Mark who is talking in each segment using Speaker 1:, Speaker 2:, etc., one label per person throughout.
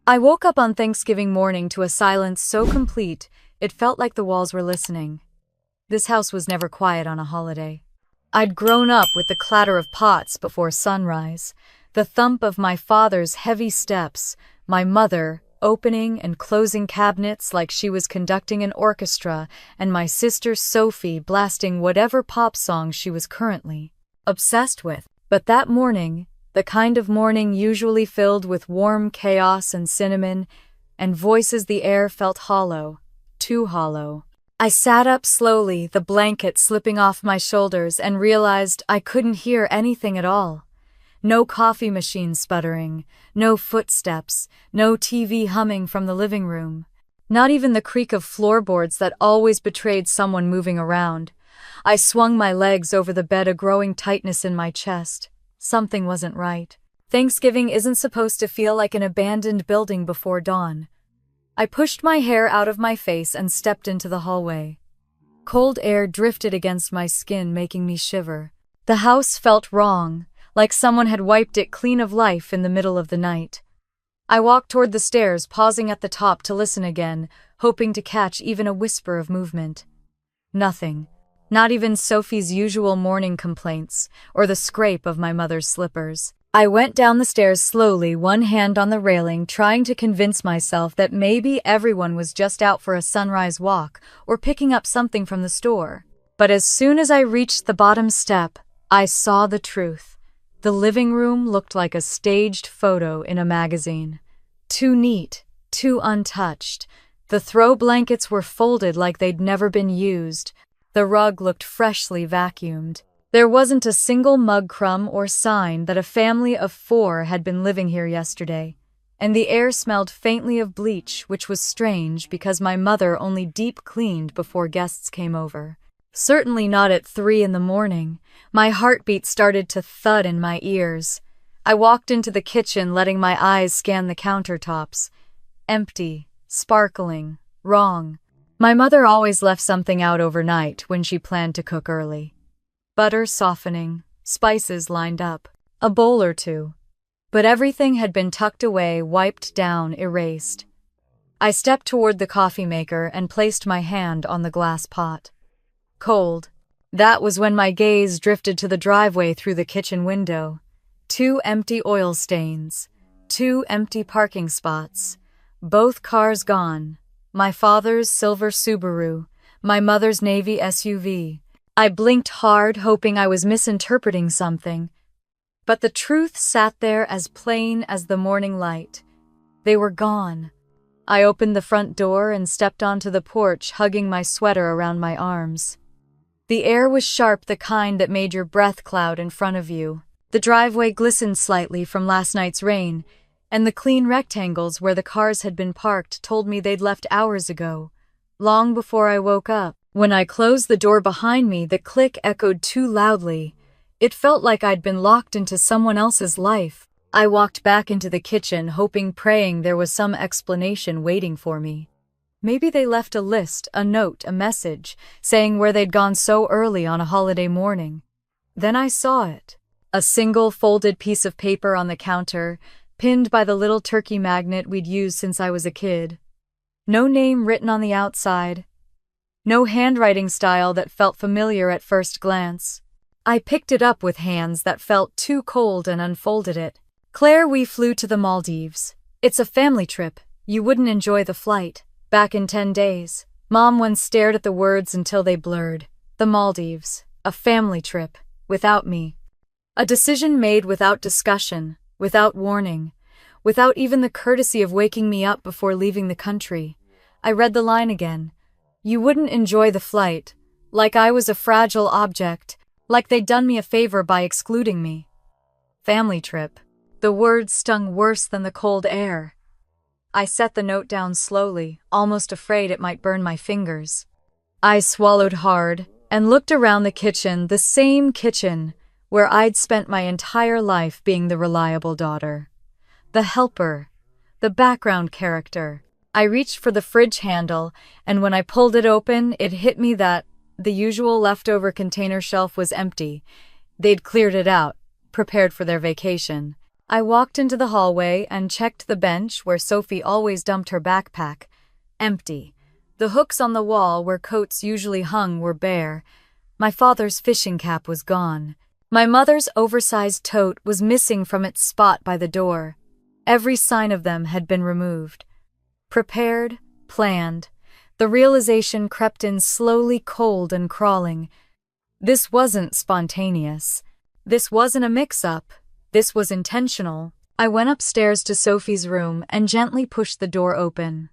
Speaker 1: I woke up on Thanksgiving morning to a silence so complete, it felt like the walls were listening. This house was never quiet on a holiday. I'd grown up with the clatter of pots before sunrise, the thump of my father's heavy steps, my mother opening and closing cabinets like she was conducting an orchestra, and my sister Sophie blasting whatever pop song she was currently obsessed with. But that morning, the kind of morning usually filled with warm chaos and cinnamon, and voices, the air felt hollow, too hollow. I sat up slowly, the blanket slipping off my shoulders, and realized I couldn't hear anything at all. No coffee machine sputtering, no footsteps, no TV humming from the living room. Not even the creak of floorboards that always betrayed someone moving around. I swung my legs over the bed, a growing tightness in my chest. Something wasn't right. Thanksgiving isn't supposed to feel like an abandoned building before dawn. I pushed my hair out of my face and stepped into the hallway. Cold air drifted against my skin, making me shiver. The house felt wrong, like someone had wiped it clean of life in the middle of the night. I walked toward the stairs, pausing at the top to listen again, hoping to catch even a whisper of movement. Nothing. Not even Sophie's usual morning complaints, or the scrape of my mother's slippers. I went down the stairs slowly, one hand on the railing, trying to convince myself that maybe everyone was just out for a sunrise walk or picking up something from the store. But as soon as I reached the bottom step, I saw the truth. The living room looked like a staged photo in a magazine. Too neat, too untouched. The throw blankets were folded like they'd never been used. The rug looked freshly vacuumed. There wasn't a single mug crumb or sign that a family of 4 had been living here yesterday. And the air smelled faintly of bleach, which was strange because my mother only deep cleaned before guests came over. Certainly not at 3 in the morning. My heartbeat started to thud in my ears. I walked into the kitchen, letting my eyes scan the countertops. Empty, sparkling, wrong. My mother always left something out overnight when she planned to cook early. Butter softening, spices lined up, a bowl or two. But everything had been tucked away, wiped down, erased. I stepped toward the coffee maker and placed my hand on the glass pot. Cold. That was when my gaze drifted to the driveway through the kitchen window. 2 empty oil stains. 2 empty parking spots. Both cars gone. My father's silver Subaru. My mother's navy SUV. I blinked hard, hoping I was misinterpreting something. But the truth sat there as plain as the morning light. They were gone. I opened the front door and stepped onto the porch, hugging my sweater around my arms. The air was sharp, the kind that made your breath cloud in front of you. The driveway glistened slightly from last night's rain, and the clean rectangles where the cars had been parked told me they'd left hours ago, long before I woke up. When I closed the door behind me, the click echoed too loudly. It felt like I'd been locked into someone else's life. I walked back into the kitchen, hoping, praying there was some explanation waiting for me. Maybe they left a list, a note, a message, saying where they'd gone so early on a holiday morning. Then I saw it. A single folded piece of paper on the counter, pinned by the little turkey magnet we'd used since I was a kid. No name written on the outside. No handwriting style that felt familiar at first glance. I picked it up with hands that felt too cold and unfolded it. Claire, we flew to the Maldives. It's a family trip. You wouldn't enjoy the flight. Back in 10 days. Mom once stared at the words until they blurred. The Maldives. A family trip. Without me. A decision made without discussion, without warning, without even the courtesy of waking me up before leaving the country. I read the line again. You wouldn't enjoy the flight. Like I was a fragile object. Like they'd done me a favor by excluding me. Family trip. The words stung worse than the cold air. I set the note down slowly, almost afraid it might burn my fingers. I swallowed hard and looked around the kitchen, the same kitchen where I'd spent my entire life being the reliable daughter. The helper, the background character. I reached for the fridge handle, and when I pulled it open, it hit me that the usual leftover container shelf was empty. They'd cleared it out, prepared for their vacation. I walked into the hallway and checked the bench where Sophie always dumped her backpack. Empty. The hooks on the wall where coats usually hung were bare. My father's fishing cap was gone. My mother's oversized tote was missing from its spot by the door. Every sign of them had been removed. Prepared, planned. The realization crept in slowly, cold and crawling. This wasn't spontaneous. This wasn't a mix-up. This was intentional. I went upstairs to Sophie's room and gently pushed the door open.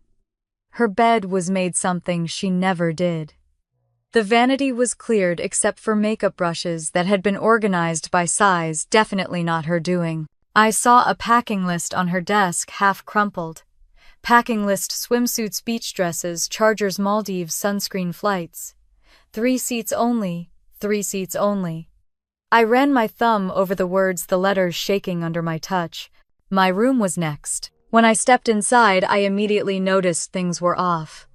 Speaker 1: Her bed was made something she never did. The vanity was cleared except for makeup brushes that had been organized by size, definitely not her doing. I saw a packing list on her desk, half crumpled. Packing list: swimsuits, beach dresses, chargers, Maldives, sunscreen, flights. 3 seats only, 3 seats only. I ran my thumb over the words, the letters shaking under my touch. My room was next. When I stepped inside, I immediately noticed things were off.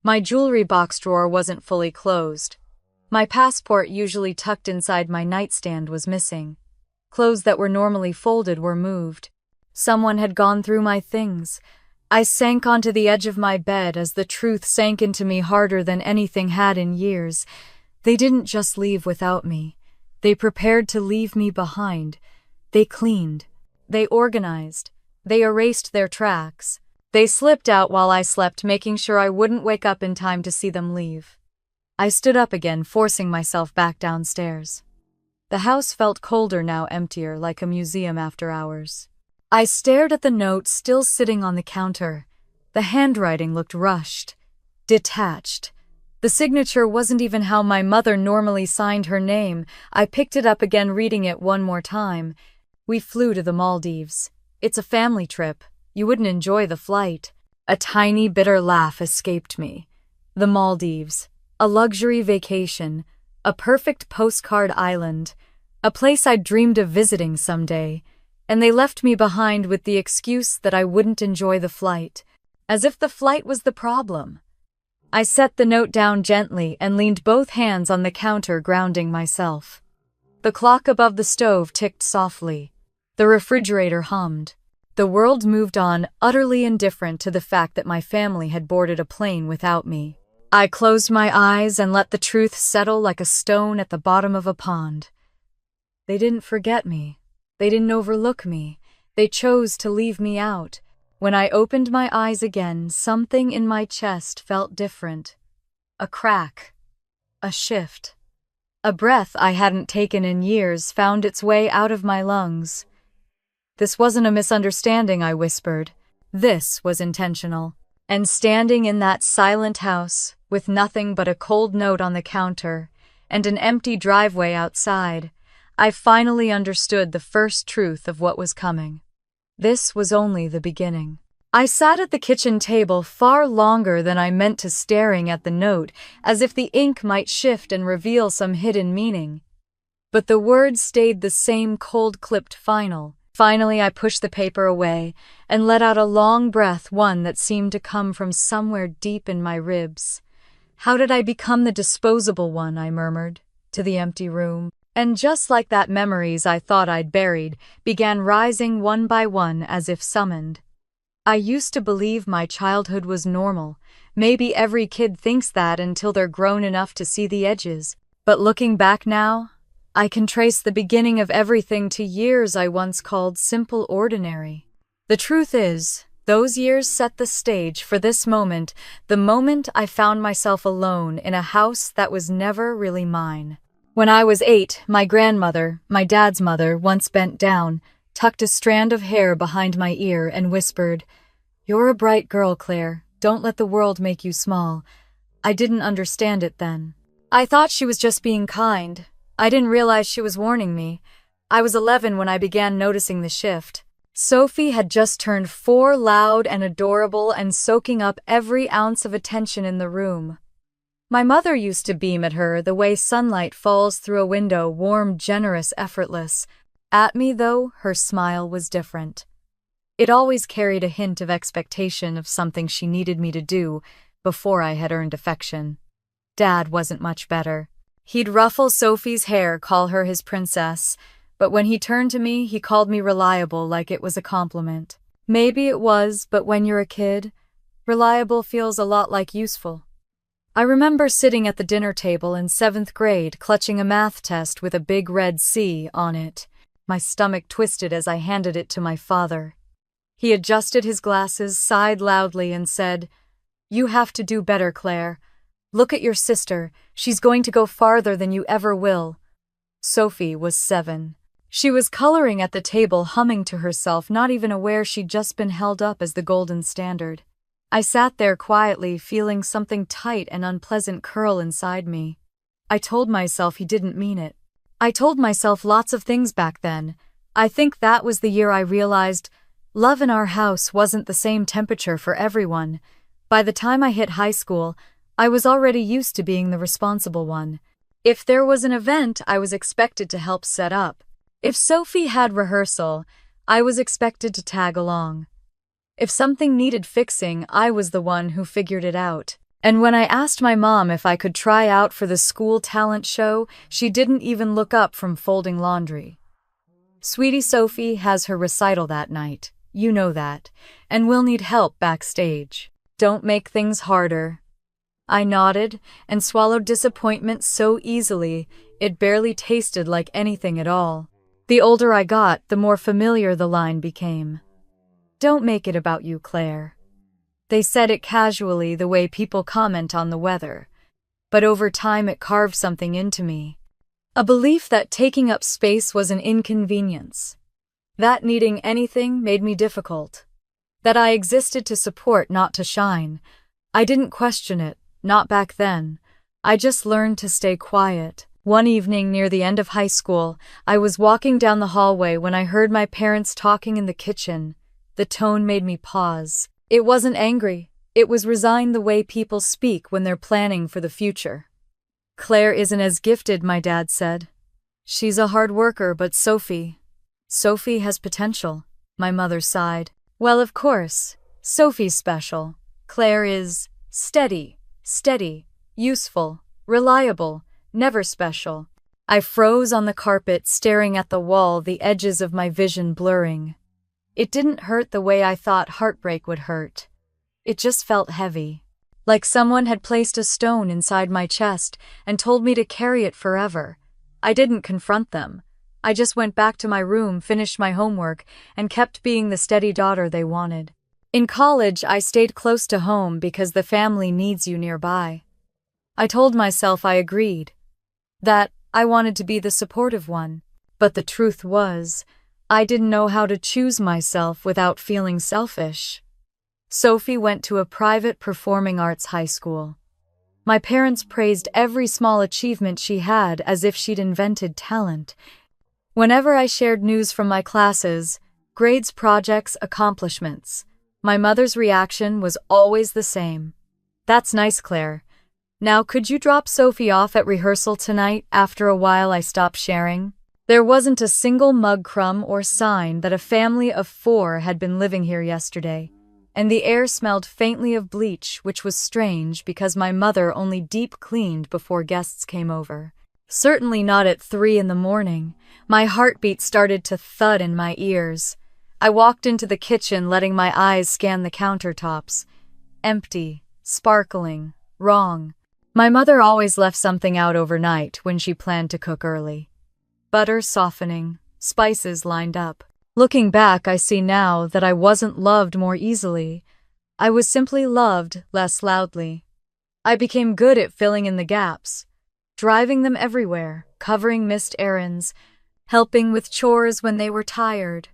Speaker 1: My jewelry box drawer wasn't fully closed. My passport, usually tucked inside my nightstand, was missing. Clothes that were normally folded were moved. Someone had gone through my things. I sank onto the edge of my bed as the truth sank into me harder than anything had in years. They didn't just leave without me. They prepared to leave me behind. They cleaned. They organized. They erased their tracks. They slipped out while I slept, making sure I wouldn't wake up in time to see them leave. I stood up again, forcing myself back downstairs. The house felt colder now, emptier, like a museum after hours. I stared at the note still sitting on the counter. The handwriting looked rushed, detached. The signature wasn't even how my mother normally signed her name. I picked it up again, reading it one more time. We flew to the Maldives. It's a family trip. You wouldn't enjoy the flight. A tiny, bitter laugh escaped me. The Maldives. A luxury vacation. A perfect postcard island. A place I'd dreamed of visiting someday. And they left me behind with the excuse that I wouldn't enjoy the flight. As if the flight was the problem. I set the note down gently and leaned both hands on the counter, grounding myself. The clock above the stove ticked softly. The refrigerator hummed. The world moved on, utterly indifferent to the fact that my family had boarded a plane without me. I closed my eyes and let the truth settle like a stone at the bottom of a pond. They didn't forget me. They didn't overlook me. They chose to leave me out. When I opened my eyes again, something in my chest felt different. A crack. A shift. A breath I hadn't taken in years found its way out of my lungs. This wasn't a misunderstanding, I whispered. This was intentional. And standing in that silent house, with nothing but a cold note on the counter and an empty driveway outside, I finally understood the first truth of what was coming. This was only the beginning. I sat at the kitchen table far longer than I meant to, staring at the note, as if the ink might shift and reveal some hidden meaning. But the words stayed the same, cold, clipped final. Finally, I pushed the paper away and let out a long breath, one that seemed to come from somewhere deep in my ribs. How did I become the disposable one? I murmured, to the empty room. And just like that, memories I thought I'd buried began rising one by one as if summoned. I used to believe my childhood was normal. Maybe every kid thinks that until they're grown enough to see the edges. But looking back now, I can trace the beginning of everything to years I once called simple, ordinary. The truth is, those years set the stage for this moment, the moment I found myself alone in a house that was never really mine. When I was 8, my grandmother, my dad's mother, once bent down, tucked a strand of hair behind my ear and whispered, "You're a bright girl, Claire. Don't let the world make you small." I didn't understand it then. I thought she was just being kind. I didn't realize she was warning me. I was 11 when I began noticing the shift. Sophie had just turned 4, loud and adorable and soaking up every ounce of attention in the room. My mother used to beam at her the way sunlight falls through a window, warm, generous, effortless. At me, though, her smile was different. It always carried a hint of expectation of something she needed me to do before I had earned affection. Dad wasn't much better. He'd ruffle Sophie's hair, call her his princess, but when he turned to me, he called me reliable like it was a compliment. Maybe it was, but when you're a kid, reliable feels a lot like useful. I remember sitting at the dinner table in 7th grade, clutching a math test with a big red C on it. My stomach twisted as I handed it to my father. He adjusted his glasses, sighed loudly, and said, "You have to do better, Claire. Look at your sister. She's going to go farther than you ever will." Sophie was 7. She was coloring at the table, humming to herself, not even aware she'd just been held up as the golden standard. I sat there quietly, feeling something tight and unpleasant curl inside me. I told myself he didn't mean it. I told myself lots of things back then. I think that was the year I realized love in our house wasn't the same temperature for everyone. By the time I hit high school, I was already used to being the responsible one. If there was an event, I was expected to help set up. If Sophie had rehearsal, I was expected to tag along. If something needed fixing, I was the one who figured it out. And when I asked my mom if I could try out for the school talent show, she didn't even look up from folding laundry. "Sweetie, Sophie has her recital that night. You know that. And we'll need help backstage. Don't make things harder." I nodded and swallowed disappointment so easily, it barely tasted like anything at all. The older I got, the more familiar the line became. "Don't make it about you, Claire." They said it casually, the way people comment on the weather. But over time it carved something into me. A belief that taking up space was an inconvenience. That needing anything made me difficult. That I existed to support, not to shine. I didn't question it, not back then. I just learned to stay quiet. One evening near the end of high school, I was walking down the hallway when I heard my parents talking in the kitchen. The tone made me pause. It wasn't angry. It was resigned, the way people speak when they're planning for the future. "Claire isn't as gifted," my dad said. "She's a hard worker, but Sophie has potential," my mother sighed. "Well, of course, Sophie's special. Claire is steady, useful, reliable, never special." I froze on the carpet, staring at the wall, the edges of my vision blurring. It didn't hurt the way I thought heartbreak would hurt. It just felt heavy. Like someone had placed a stone inside my chest and told me to carry it forever. I didn't confront them. I just went back to my room, finished my homework, and kept being the steady daughter they wanted. In college, I stayed close to home because the family needs you nearby. I told myself I agreed. That I wanted to be the supportive one. But the truth was, I didn't know how to choose myself without feeling selfish. Sophie went to a private performing arts high school. My parents praised every small achievement she had as if she'd invented talent. Whenever I shared news from my classes, grades, projects, accomplishments, my mother's reaction was always the same. "That's nice, Claire. Now could you drop Sophie off at rehearsal tonight?" After a while I stopped sharing. There wasn't a single mug crumb or sign that a family of 4 had been living here yesterday, and the air smelled faintly of bleach, which was strange because my mother only deep cleaned before guests came over. Certainly not at 3 in the morning. My heartbeat started to thud in my ears. I walked into the kitchen, letting my eyes scan the countertops. Empty, sparkling, wrong. My mother always left something out overnight when she planned to cook early. Butter softening, spices lined up. Looking back, I see now that I wasn't loved more easily. I was simply loved less loudly. I became good at filling in the gaps, driving them everywhere, covering missed errands, helping with chores when they were tired,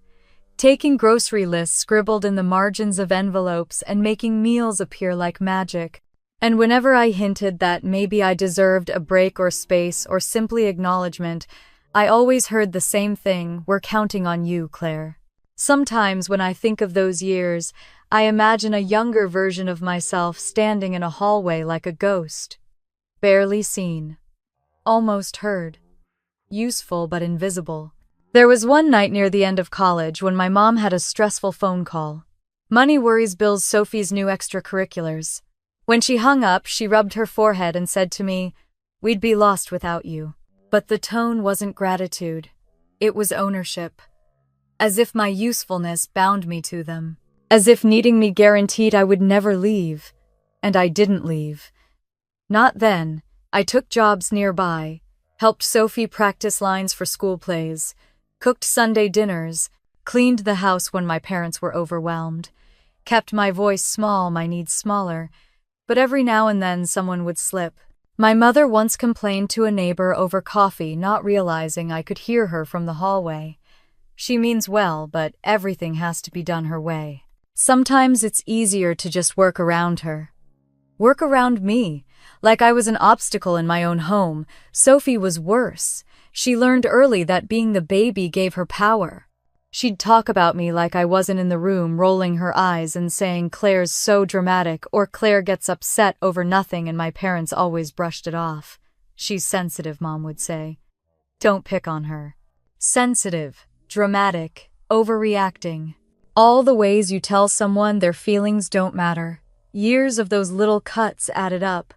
Speaker 1: taking grocery lists scribbled in the margins of envelopes and making meals appear like magic. And whenever I hinted that maybe I deserved a break or space or simply acknowledgement, I always heard the same thing: "We're counting on you, Claire." Sometimes when I think of those years, I imagine a younger version of myself standing in a hallway like a ghost. Barely seen. Almost heard. Useful but invisible. There was one night near the end of college when my mom had a stressful phone call. Money worries, bills, Sophie's new extracurriculars. When she hung up, she rubbed her forehead and said to me, "We'd be lost without you." But the tone wasn't gratitude. It was ownership. As if my usefulness bound me to them. As if needing me guaranteed I would never leave. And I didn't leave. Not then. I took jobs nearby, helped Sophie practice lines for school plays, cooked Sunday dinners, cleaned the house when my parents were overwhelmed, kept my voice small, my needs smaller, but every now and then someone would slip. My mother once complained to a neighbor over coffee, not realizing I could hear her from the hallway. She means well, but everything has to be done her way. Sometimes it's easier to just work around her. Work around me. Like I was an obstacle in my own home. Sophie was worse. She learned early that being the baby gave her power. She'd talk about me like I wasn't in the room, rolling her eyes and saying Claire's so dramatic, or Claire gets upset over nothing and my parents always brushed it off. She's sensitive, Mom would say. Don't pick on her. Sensitive, dramatic, overreacting. All the ways you tell someone their feelings don't matter. Years of those little cuts added up.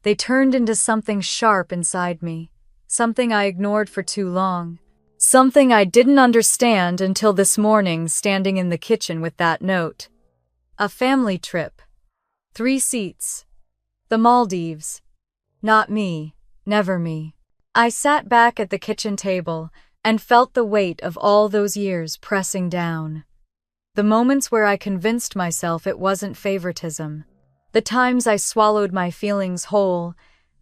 Speaker 1: They turned into something sharp inside me, something I ignored for too long, something I didn't understand until this morning standing in the kitchen with that note. A family trip. 3 seats. The Maldives. Not me, never me. I sat back at the kitchen table and felt the weight of all those years pressing down. The moments where I convinced myself it wasn't favoritism. The times I swallowed my feelings whole,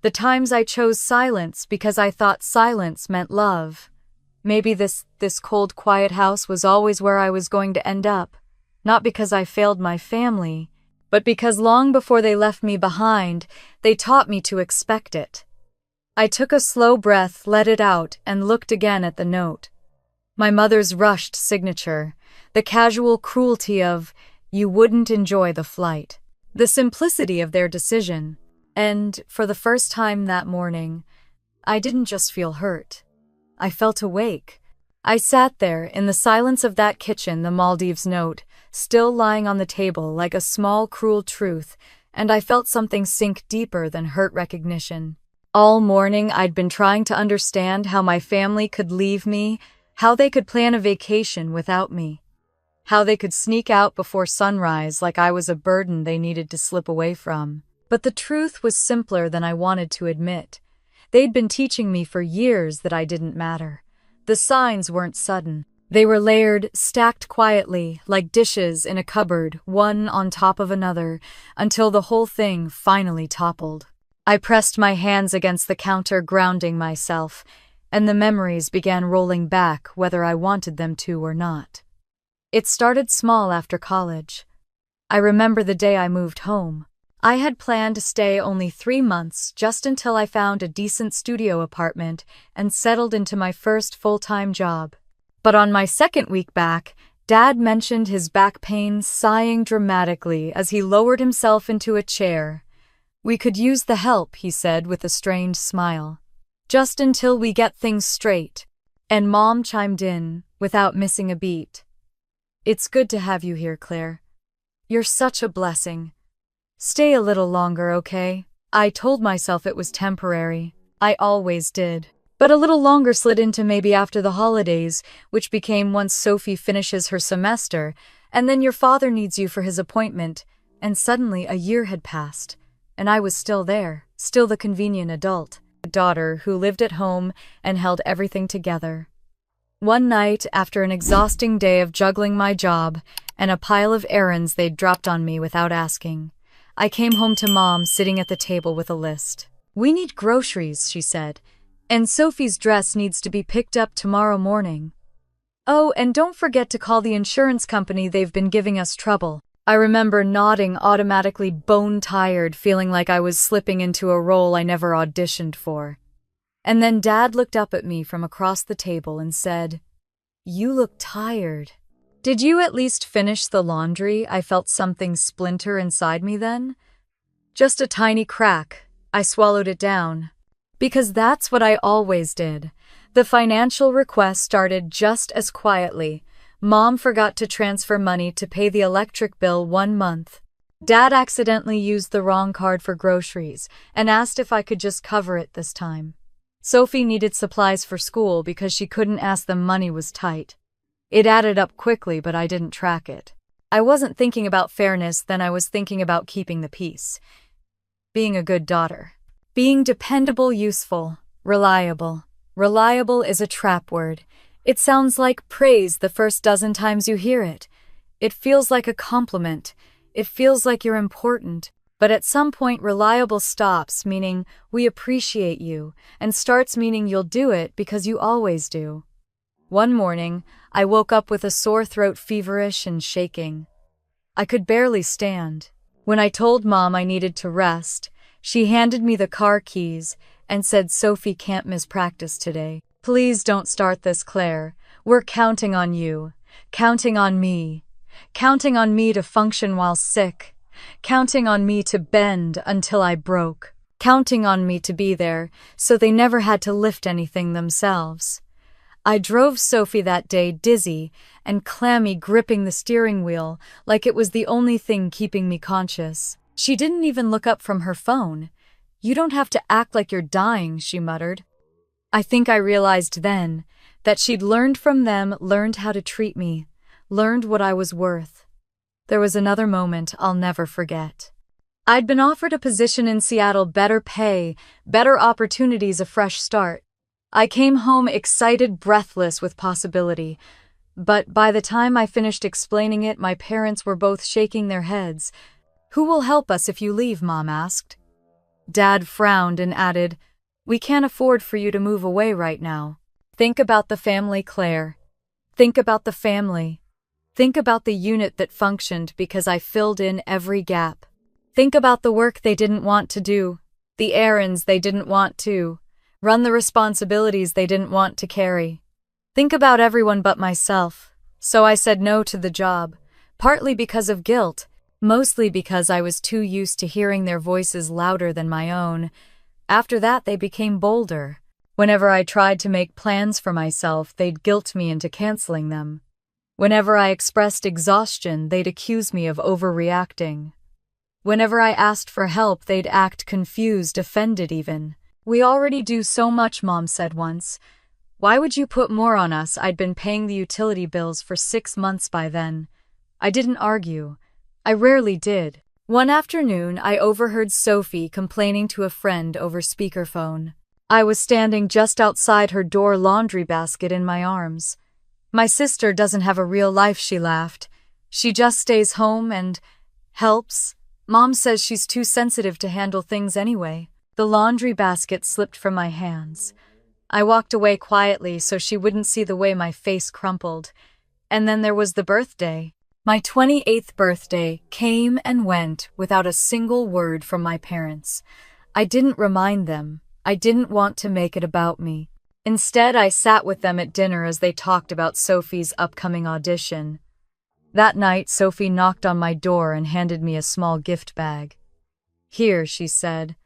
Speaker 1: the times I chose silence because I thought silence meant love. Maybe this cold, quiet house was always where I was going to end up, not because I failed my family, but because long before they left me behind, they taught me to expect it. I took a slow breath, let it out, and looked again at the note. My mother's rushed signature, the casual cruelty of, "You wouldn't enjoy the flight." The simplicity of their decision, and, for the first time that morning, I didn't just feel hurt. I felt awake. I sat there, in the silence of that kitchen, the Maldives note, still lying on the table like a small, cruel truth, and I felt something sink deeper than hurt recognition. All morning I'd been trying to understand how my family could leave me, how they could plan a vacation without me. How they could sneak out before sunrise like I was a burden they needed to slip away from. But the truth was simpler than I wanted to admit. They'd been teaching me for years that I didn't matter. The signs weren't sudden. They were layered, stacked quietly, like dishes in a cupboard, one on top of another, until the whole thing finally toppled. I pressed my hands against the counter, grounding myself, and the memories began rolling back whether I wanted them to or not. It started small after college. I remember the day I moved home. I had planned to stay only 3 months, just until I found a decent studio apartment and settled into my first full-time job. But on my second week back, Dad mentioned his back pain, sighing dramatically as he lowered himself into a chair. "We could use the help," he said with a strained smile. "Just until we get things straight." And Mom chimed in, without missing a beat. "It's good to have you here, Claire. You're such a blessing. Stay a little longer, okay?" I told myself it was temporary. I always did. But a little longer slid into maybe after the holidays, which became once Sophie finishes her semester, and then your father needs you for his appointment, and suddenly a year had passed, and I was still there, still the convenient adult, a daughter who lived at home and held everything together. One night, after an exhausting day of juggling my job and a pile of errands they'd dropped on me without asking, I came home to Mom sitting at the table with a list. "We need groceries," she said, "and Sophie's dress needs to be picked up tomorrow morning. Oh, and don't forget to call the insurance company, they've been giving us trouble." I remember nodding, automatically bone-tired, feeling like I was slipping into a role I never auditioned for. And then Dad looked up at me from across the table and said, "You look tired. Did you at least finish the laundry?" I felt something splinter inside me then. Just a tiny crack. I swallowed it down. Because that's what I always did. The financial request started just as quietly. Mom forgot to transfer money to pay the electric bill 1 month. Dad accidentally used the wrong card for groceries and asked if I could just cover it this time. Sophie needed supplies for school because she couldn't ask them, money was tight. It added up quickly, but I didn't track it. I wasn't thinking about fairness then, I was thinking about keeping the peace. Being a good daughter. Being dependable, useful, reliable. Reliable is a trap word. It sounds like praise the first dozen times you hear it. It feels like a compliment. It feels like you're important. But at some point, reliable stops meaning we appreciate you and starts meaning you'll do it because you always do. One morning, I woke up with a sore throat, feverish and shaking. I could barely stand. When I told Mom I needed to rest, she handed me the car keys and said, "Sophie can't miss practice today. Please don't start this, Claire. We're counting on you. Counting on me. Counting on me to function while sick. Counting on me to bend until I broke. Counting on me to be there so they never had to lift anything themselves." I drove Sophie that day dizzy and clammy, gripping the steering wheel like it was the only thing keeping me conscious. She didn't even look up from her phone. "You don't have to act like you're dying," she muttered. I think I realized then that she'd learned from them, learned how to treat me, learned what I was worth. There was another moment I'll never forget. I'd been offered a position in Seattle, better pay, better opportunities, a fresh start. I came home excited, breathless with possibility. But by the time I finished explaining it, my parents were both shaking their heads. "Who will help us if you leave?" Mom asked. Dad frowned and added, "We can't afford for you to move away right now. Think about the family, Claire. Think about the family. Think about the unit that functioned because I filled in every gap. Think about the work they didn't want to do, the errands they didn't want to run, the responsibilities they didn't want to carry. Think about everyone but myself." So I said no to the job, partly because of guilt, mostly because I was too used to hearing their voices louder than my own. After that, they became bolder. Whenever I tried to make plans for myself, they'd guilt me into canceling them. Whenever I expressed exhaustion, they'd accuse me of overreacting. Whenever I asked for help, they'd act confused, offended even. "We already do so much," Mom said once. "Why would you put more on us?" I'd been paying the utility bills for 6 months by then. I didn't argue. I rarely did. One afternoon, I overheard Sophie complaining to a friend over speakerphone. I was standing just outside her door, laundry basket in my arms. "My sister doesn't have a real life," she laughed. "She just stays home and helps. Mom says she's too sensitive to handle things anyway." The laundry basket slipped from my hands. I walked away quietly so she wouldn't see the way my face crumpled. And then there was the birthday. My 28th birthday came and went without a single word from my parents. I didn't remind them. I didn't want to make it about me. Instead, I sat with them at dinner as they talked about Sophie's upcoming audition. That night, Sophie knocked on my door and handed me a small gift bag. "Here," she said.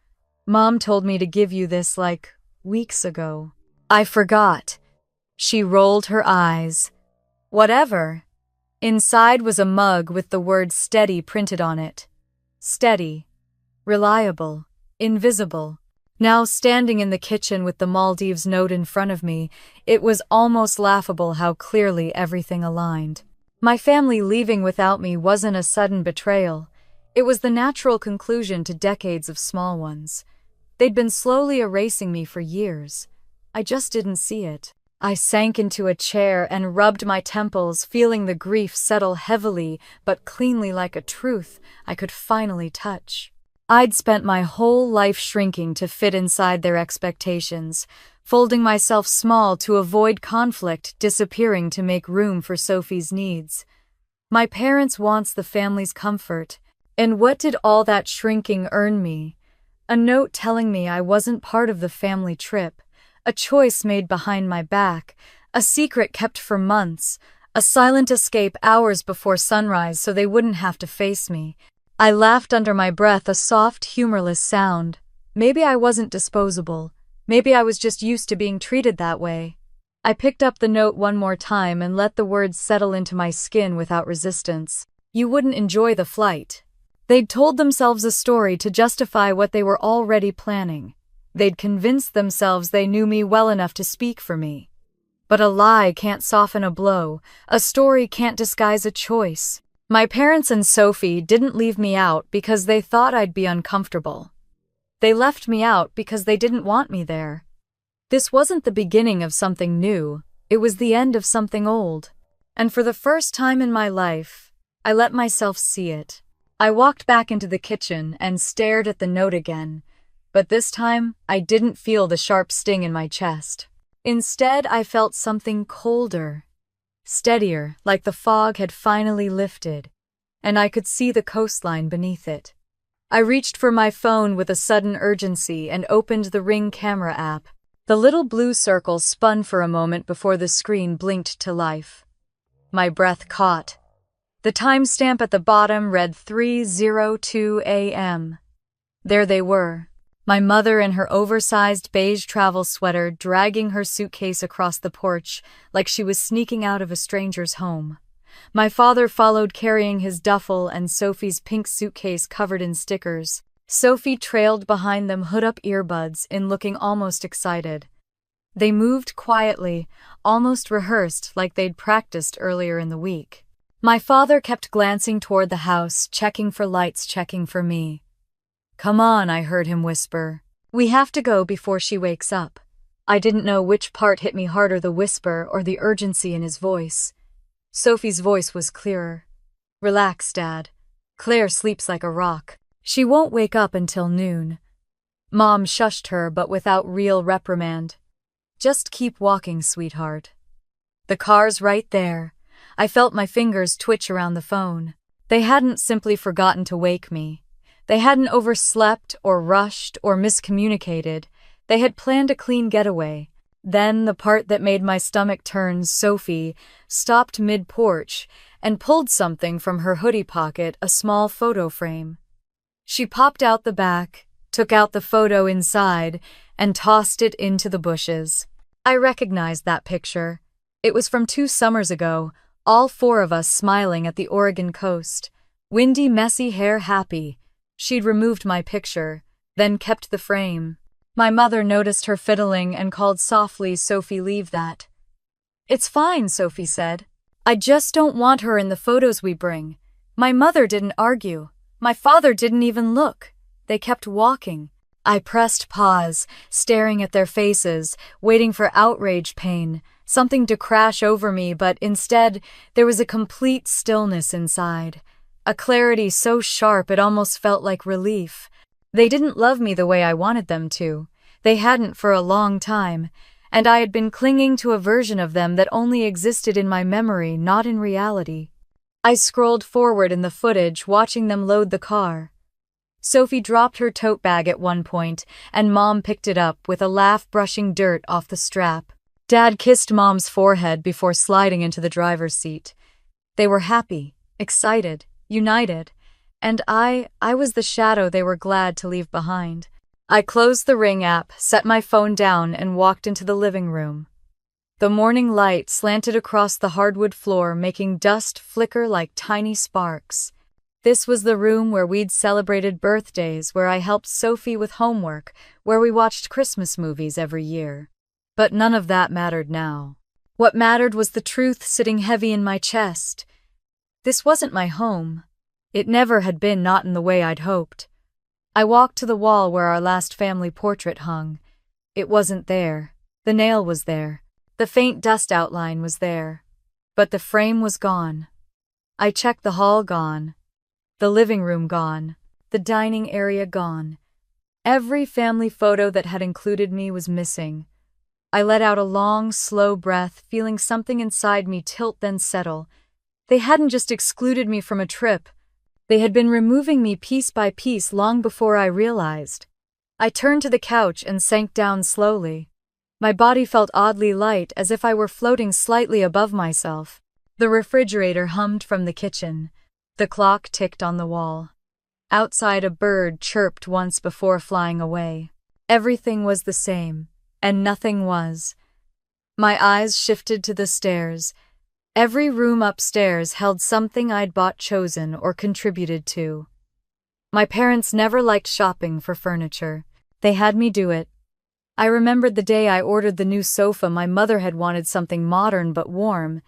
Speaker 1: "Mom told me to give you this like weeks ago." I forgot. She rolled her eyes. "Whatever." Inside was a mug with the word steady printed on it. Steady. Reliable. Invisible. Now, standing in the kitchen with the Maldives note in front of me, it was almost laughable how clearly everything aligned. My family leaving without me wasn't a sudden betrayal. It was the natural conclusion to decades of small ones. They'd been slowly erasing me for years. I just didn't see it. I sank into a chair and rubbed my temples, feeling the grief settle heavily but cleanly like a truth I could finally touch. I'd spent my whole life shrinking to fit inside their expectations, folding myself small to avoid conflict, disappearing to make room for Sophie's needs. My parents' wants, the family's comfort. And what did all that shrinking earn me? A note telling me I wasn't part of the family trip, a choice made behind my back, a secret kept for months, a silent escape hours before sunrise so they wouldn't have to face me. I laughed under my breath, a soft, humorless sound. Maybe I wasn't disposable. Maybe I was just used to being treated that way. I picked up the note one more time and let the words settle into my skin without resistance. "You wouldn't enjoy the flight." They'd told themselves a story to justify what they were already planning. They'd convinced themselves they knew me well enough to speak for me. But a lie can't soften a blow, a story can't disguise a choice. My parents and Sophie didn't leave me out because they thought I'd be uncomfortable. They left me out because they didn't want me there. This wasn't the beginning of something new, it was the end of something old. And for the first time in my life, I let myself see it. I walked back into the kitchen and stared at the note again, but this time I didn't feel the sharp sting in my chest. Instead, I felt something colder, steadier, like the fog had finally lifted, and I could see the coastline beneath it. I reached for my phone with a sudden urgency and opened the Ring camera app. The little blue circle spun for a moment before the screen blinked to life. My breath caught. The timestamp at the bottom read 3:02 a.m. There they were. My mother in her oversized beige travel sweater dragging her suitcase across the porch like she was sneaking out of a stranger's home. My father followed carrying his duffel and Sophie's pink suitcase covered in stickers. Sophie trailed behind them, hood-up earbuds, in looking almost excited. They moved quietly, almost rehearsed like they'd practiced earlier in the week. My father kept glancing toward the house, checking for lights, checking for me. "Come on," I heard him whisper. "We have to go before she wakes up." I didn't know which part hit me harder, the whisper or the urgency in his voice. Sophie's voice was clearer. "Relax, Dad. Claire sleeps like a rock. She won't wake up until noon." Mom shushed her, but without real reprimand. "Just keep walking, sweetheart." The car's right there. I felt my fingers twitch around the phone. They hadn't simply forgotten to wake me. They hadn't overslept or rushed or miscommunicated. They had planned a clean getaway. Then the part that made my stomach turn, Sophie stopped mid-porch and pulled something from her hoodie pocket, a small photo frame. She popped out the back, took out the photo inside, and tossed it into the bushes. I recognized that picture. It was from 2 summers ago, all 4 of us smiling at the Oregon coast. Windy, messy hair, happy. She'd removed my picture, then kept the frame. My mother noticed her fiddling and called softly, "Sophie, leave that." "It's fine," Sophie said. "I just don't want her in the photos we bring." My mother didn't argue. My father didn't even look. They kept walking. I pressed pause, staring at their faces, waiting for outrage, pain, something to crash over me, but instead there was a complete stillness inside. A clarity so sharp it almost felt like relief. They didn't love me the way I wanted them to. They hadn't for a long time, and I had been clinging to a version of them that only existed in my memory, not in reality. I scrolled forward in the footage, watching them load the car. Sophie dropped her tote bag at one point, and Mom picked it up with a laugh, brushing dirt off the strap. Dad kissed Mom's forehead before sliding into the driver's seat. They were happy, excited, united, and I was the shadow they were glad to leave behind. I closed the Ring app, set my phone down, and walked into the living room. The morning light slanted across the hardwood floor, making dust flicker like tiny sparks. This was the room where we'd celebrated birthdays, where I helped Sophie with homework, where we watched Christmas movies every year. But none of that mattered now. What mattered was the truth sitting heavy in my chest. This wasn't my home. It never had been, not in the way I'd hoped. I walked to the wall where our last family portrait hung. It wasn't there. The nail was there. The faint dust outline was there. But the frame was gone. I checked the hall, gone. The living room, gone. The dining area, gone. Every family photo that had included me was missing. I let out a long, slow breath, feeling something inside me tilt then settle. They hadn't just excluded me from a trip. They had been removing me piece by piece long before I realized. I turned to the couch and sank down slowly. My body felt oddly light, as if I were floating slightly above myself. The refrigerator hummed from the kitchen. The clock ticked on the wall. Outside, a bird chirped once before flying away. Everything was the same, and nothing was. My eyes shifted to the stairs. Every room upstairs held something I'd bought, chosen, or contributed to. My parents never liked shopping for furniture. They had me do it, I remembered the day I ordered the new sofa. My mother had wanted something modern but warm,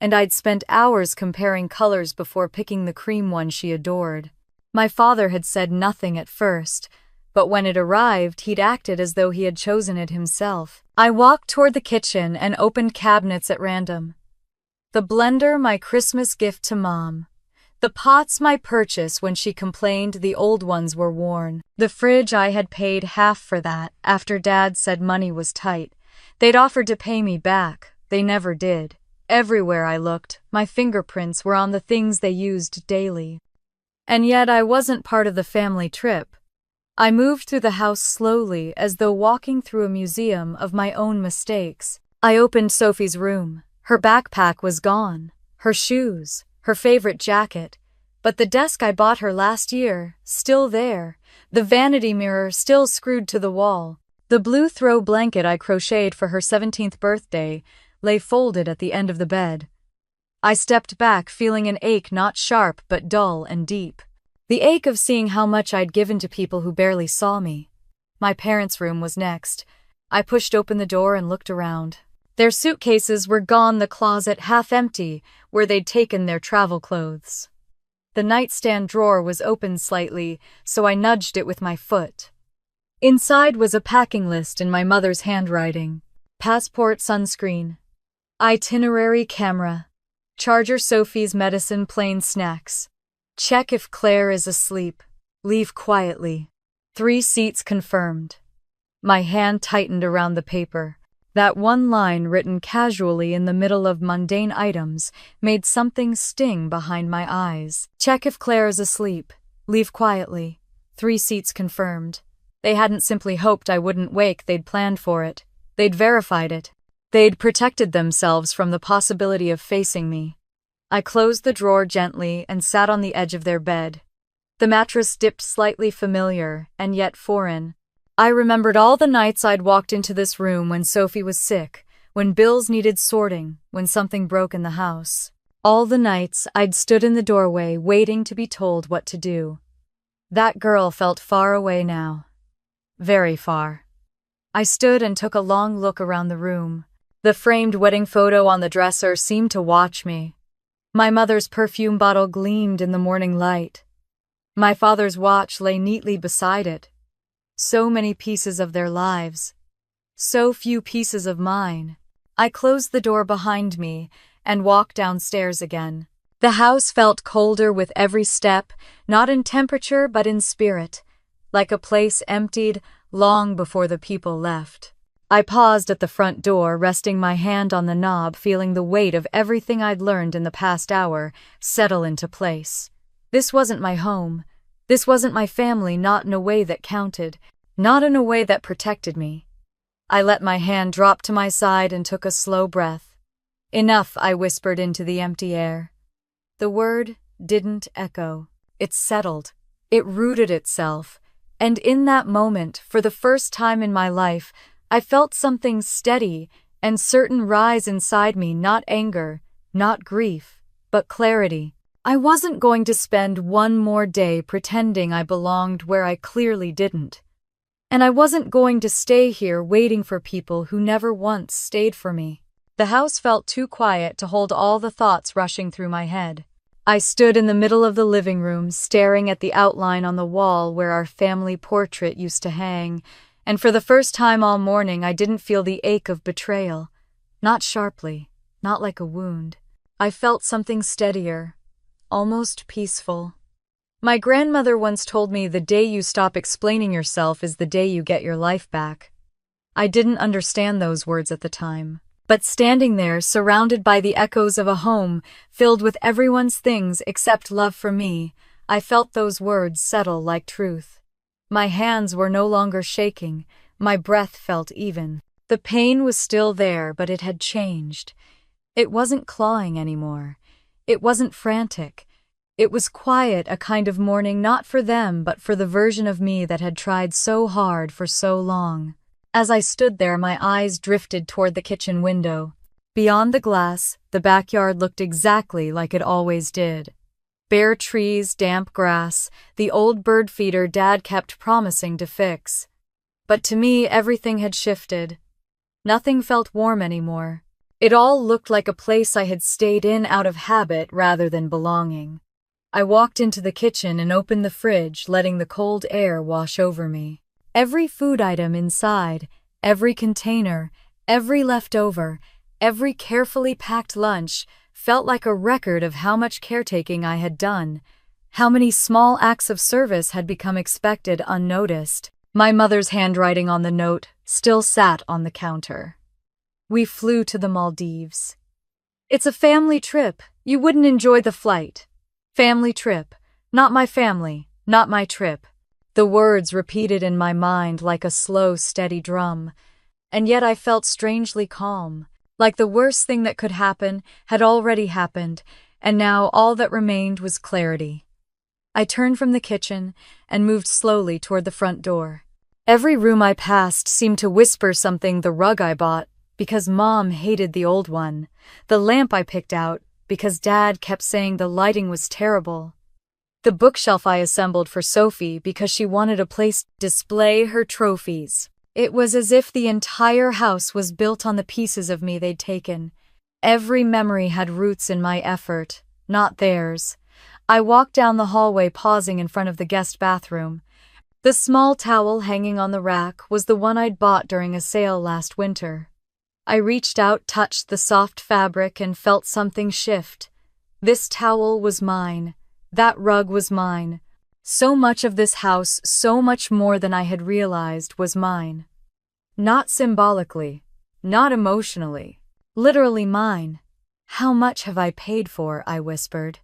Speaker 1: and I'd spent hours comparing colors before picking the cream one she adored. My father had said nothing at first, but when it arrived, he'd acted as though he had chosen it himself. I walked toward the kitchen and opened cabinets at random. The blender, my Christmas gift to Mom. The pots, my purchase when she complained the old ones were worn. The fridge, I had paid half for that after Dad said money was tight. They'd offered to pay me back. They never did. Everywhere I looked, my fingerprints were on the things they used daily. And yet I wasn't part of the family trip. I moved through the house slowly, as though walking through a museum of my own mistakes. I opened Sophie's room. Her backpack was gone, her shoes, her favorite jacket, but the desk I bought her last year, still there, the vanity mirror still screwed to the wall. The blue throw blanket I crocheted for her 17th birthday lay folded at the end of the bed. I stepped back, feeling an ache not sharp but dull and deep. The ache of seeing how much I'd given to people who barely saw me. My parents' room was next. I pushed open the door and looked around. Their suitcases were gone, the closet half empty, where they'd taken their travel clothes. The nightstand drawer was open slightly, so I nudged it with my foot. Inside was a packing list in my mother's handwriting. Passport, sunscreen, itinerary, camera, charger, Sophie's medicine, plain snacks. Check if Claire is asleep. Leave quietly. 3 seats confirmed. My hand tightened around the paper. That one line written casually in the middle of mundane items made something sting behind my eyes. Check if Claire is asleep. Leave quietly. 3 seats confirmed. They hadn't simply hoped I wouldn't wake, they'd planned for it. They'd verified it. They'd protected themselves from the possibility of facing me. I closed the drawer gently and sat on the edge of their bed. The mattress dipped slightly familiar and yet foreign. I remembered all the nights I'd walked into this room when Sophie was sick, when bills needed sorting, when something broke in the house. All the nights I'd stood in the doorway waiting to be told what to do. That girl felt far away now. Very far. I stood and took a long look around the room. The framed wedding photo on the dresser seemed to watch me. My mother's perfume bottle gleamed in the morning light. My father's watch lay neatly beside it. So many pieces of their lives. So few pieces of mine. I closed the door behind me and walked downstairs again. The house felt colder with every step, not in temperature but in spirit, like a place emptied long before the people left. I paused at the front door, resting my hand on the knob, feeling the weight of everything I'd learned in the past hour settle into place. This wasn't my home. This wasn't my family, not in a way that counted, not in a way that protected me. I let my hand drop to my side and took a slow breath. Enough, I whispered into the empty air. The word didn't echo. It settled. It rooted itself. And in that moment, for the first time in my life, I felt something steady and certain rise inside me, not anger, not grief, but clarity. I wasn't going to spend one more day pretending I belonged where I clearly didn't. And I wasn't going to stay here waiting for people who never once stayed for me. The house felt too quiet to hold all the thoughts rushing through my head. I stood in the middle of the living room, staring at the outline on the wall where our family portrait used to hang, and for the first time all morning I didn't feel the ache of betrayal. Not sharply, not like a wound. I felt something steadier, almost peaceful. My grandmother once told me the day you stop explaining yourself is the day you get your life back. I didn't understand those words at the time, but standing there, surrounded by the echoes of a home filled with everyone's things except love for me, I felt those words settle like truth. My hands were no longer shaking, my breath felt even. The pain was still there, but it had changed. It wasn't clawing anymore. It wasn't frantic. It was quiet, a kind of mourning not for them, but for the version of me that had tried so hard for so long. As I stood there, my eyes drifted toward the kitchen window. Beyond the glass, the backyard looked exactly like it always did. Bare trees, damp grass, the old bird feeder Dad kept promising to fix. But to me, everything had shifted. Nothing felt warm anymore. It all looked like a place I had stayed in out of habit rather than belonging. I walked into the kitchen and opened the fridge, letting the cold air wash over me. Every food item inside, every container, every leftover, every carefully packed lunch felt like a record of how much caretaking I had done, how many small acts of service had become expected unnoticed. My mother's handwriting on the note still sat on the counter. We flew to the Maldives. It's a family trip. You wouldn't enjoy the flight. Family trip. Not my family. Not my trip. The words repeated in my mind like a slow, steady drum. And yet I felt strangely calm, like the worst thing that could happen had already happened, and now all that remained was clarity. I turned from the kitchen and moved slowly toward the front door. Every room I passed seemed to whisper something: the rug I bought, because Mom hated the old one, the lamp I picked out, because Dad kept saying the lighting was terrible, the bookshelf I assembled for Sophie because she wanted a place to display her trophies. It was as if the entire house was built on the pieces of me they'd taken. Every memory had roots in my effort, not theirs. I walked down the hallway, pausing in front of the guest bathroom. The small towel hanging on the rack was the one I'd bought during a sale last winter. I reached out, touched the soft fabric, and felt something shift. This towel was mine. That rug was mine. So much of this house, so much more than I had realized, was mine. Not symbolically, not emotionally, literally mine. How much have I paid for? I whispered.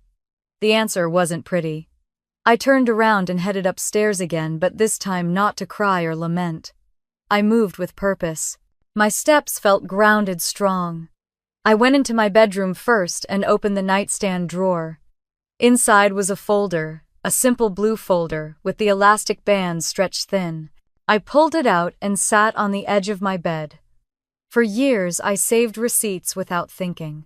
Speaker 1: The answer wasn't pretty. I turned around and headed upstairs again, but this time not to cry or lament. I moved with purpose. My steps felt grounded, strong. I went into my bedroom first and opened the nightstand drawer. Inside was a folder, a simple blue folder with the elastic bands stretched thin. I pulled it out and sat on the edge of my bed. For years, I saved receipts without thinking.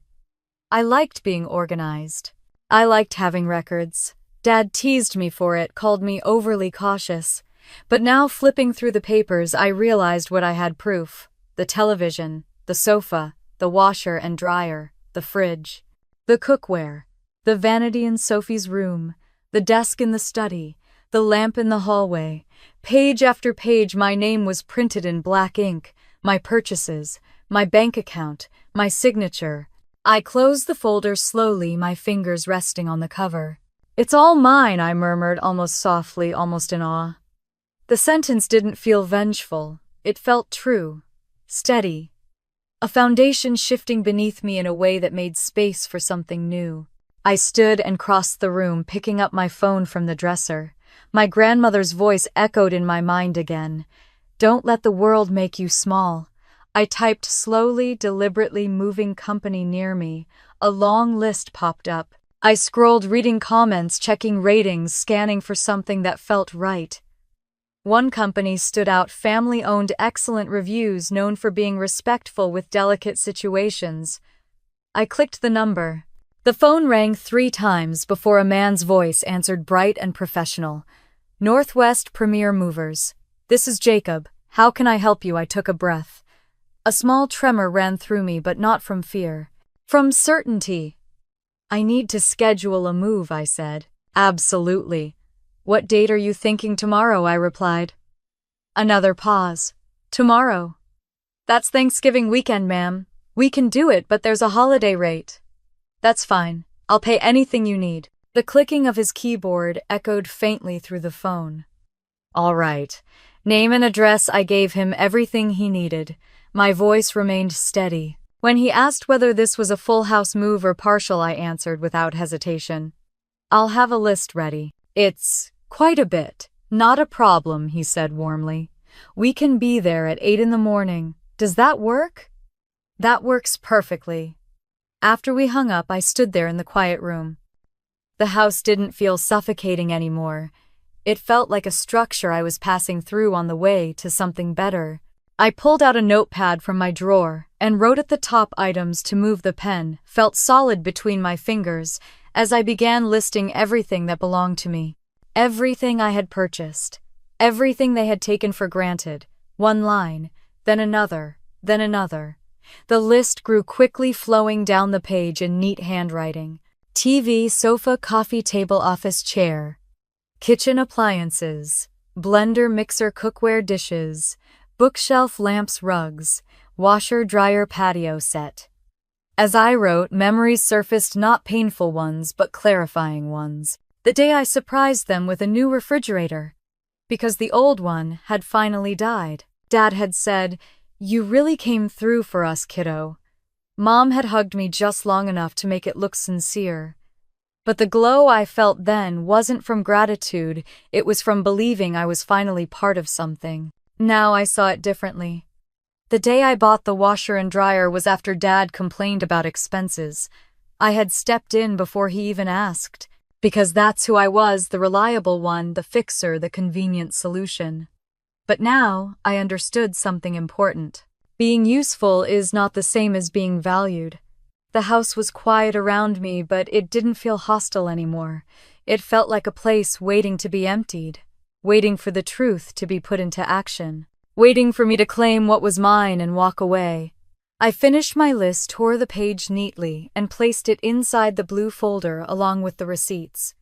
Speaker 1: I liked being organized. I liked having records. Dad teased me for it, called me overly cautious. But now, flipping through the papers, I realized what I had: proof. The television, the sofa, the washer and dryer, the fridge, the cookware, the vanity in Sophie's room, the desk in the study, the lamp in the hallway. Page after page, my name was printed in black ink, my purchases, my bank account, my signature. I closed the folder slowly, my fingers resting on the cover. "It's all mine," I murmured, almost softly, almost in awe. The sentence didn't feel vengeful. It felt true. Steady. A foundation shifting beneath me in a way that made space for something new. I stood and crossed the room, picking up my phone from the dresser. My grandmother's voice echoed in my mind again. "Don't let the world make you small." I typed slowly, deliberately, moving company near me. A long list popped up. I scrolled, reading comments, checking ratings, scanning for something that felt right. One company stood out: family-owned, excellent reviews, known for being respectful with delicate situations. I clicked the number. The phone rang 3 times before a man's voice answered, bright and professional. "Northwest Premier Movers. This is Jacob. How can I help you?" I took a breath. A small tremor ran through me, but not from fear. From certainty. "I need to schedule a move," I said. "Absolutely. What date are you thinking?" "Tomorrow," I replied. Another pause. "Tomorrow? That's Thanksgiving weekend, ma'am. We can do it, but there's a holiday rate." "That's fine. I'll pay anything you need." The clicking of his keyboard echoed faintly through the phone. "All right. Name and address." I gave him everything he needed. My voice remained steady. When he asked whether this was a full house move or partial, I answered without hesitation. "I'll have a list ready." "It's quite a bit." "Not a problem," he said warmly. "We can be there at 8 in the morning. Does that work?" "That works perfectly." After we hung up, I stood there in the quiet room. The house didn't feel suffocating anymore. It felt like a structure I was passing through on the way to something better. I pulled out a notepad from my drawer and wrote at the top items. To move, the pen felt solid between my fingers as I began listing everything that belonged to me. Everything I had purchased. Everything they had taken for granted. One line, then another, then another. The list grew quickly, flowing down the page in neat handwriting. TV, sofa, coffee table, office chair. Kitchen appliances. Blender, mixer, cookware, dishes. Bookshelf, lamps, rugs. Washer, dryer, patio set. As I wrote, memories surfaced, not painful ones, but clarifying ones. The day I surprised them with a new refrigerator. Because the old one had finally died. Dad had said, "You really came through for us, kiddo." Mom had hugged me just long enough to make it look sincere. But the glow I felt then wasn't from gratitude, it was from believing I was finally part of something. Now I saw it differently. The day I bought the washer and dryer was after Dad complained about expenses. I had stepped in before he even asked, because that's who I was, the reliable one, the fixer, the convenient solution. But now I understood something important. Being useful is not the same as being valued. The house was quiet around me, but it didn't feel hostile anymore. It felt like a place waiting to be emptied, waiting for the truth to be put into action, waiting for me to claim what was mine and walk away. I finished my list, tore the page neatly, and placed it inside the blue folder along with the receipts.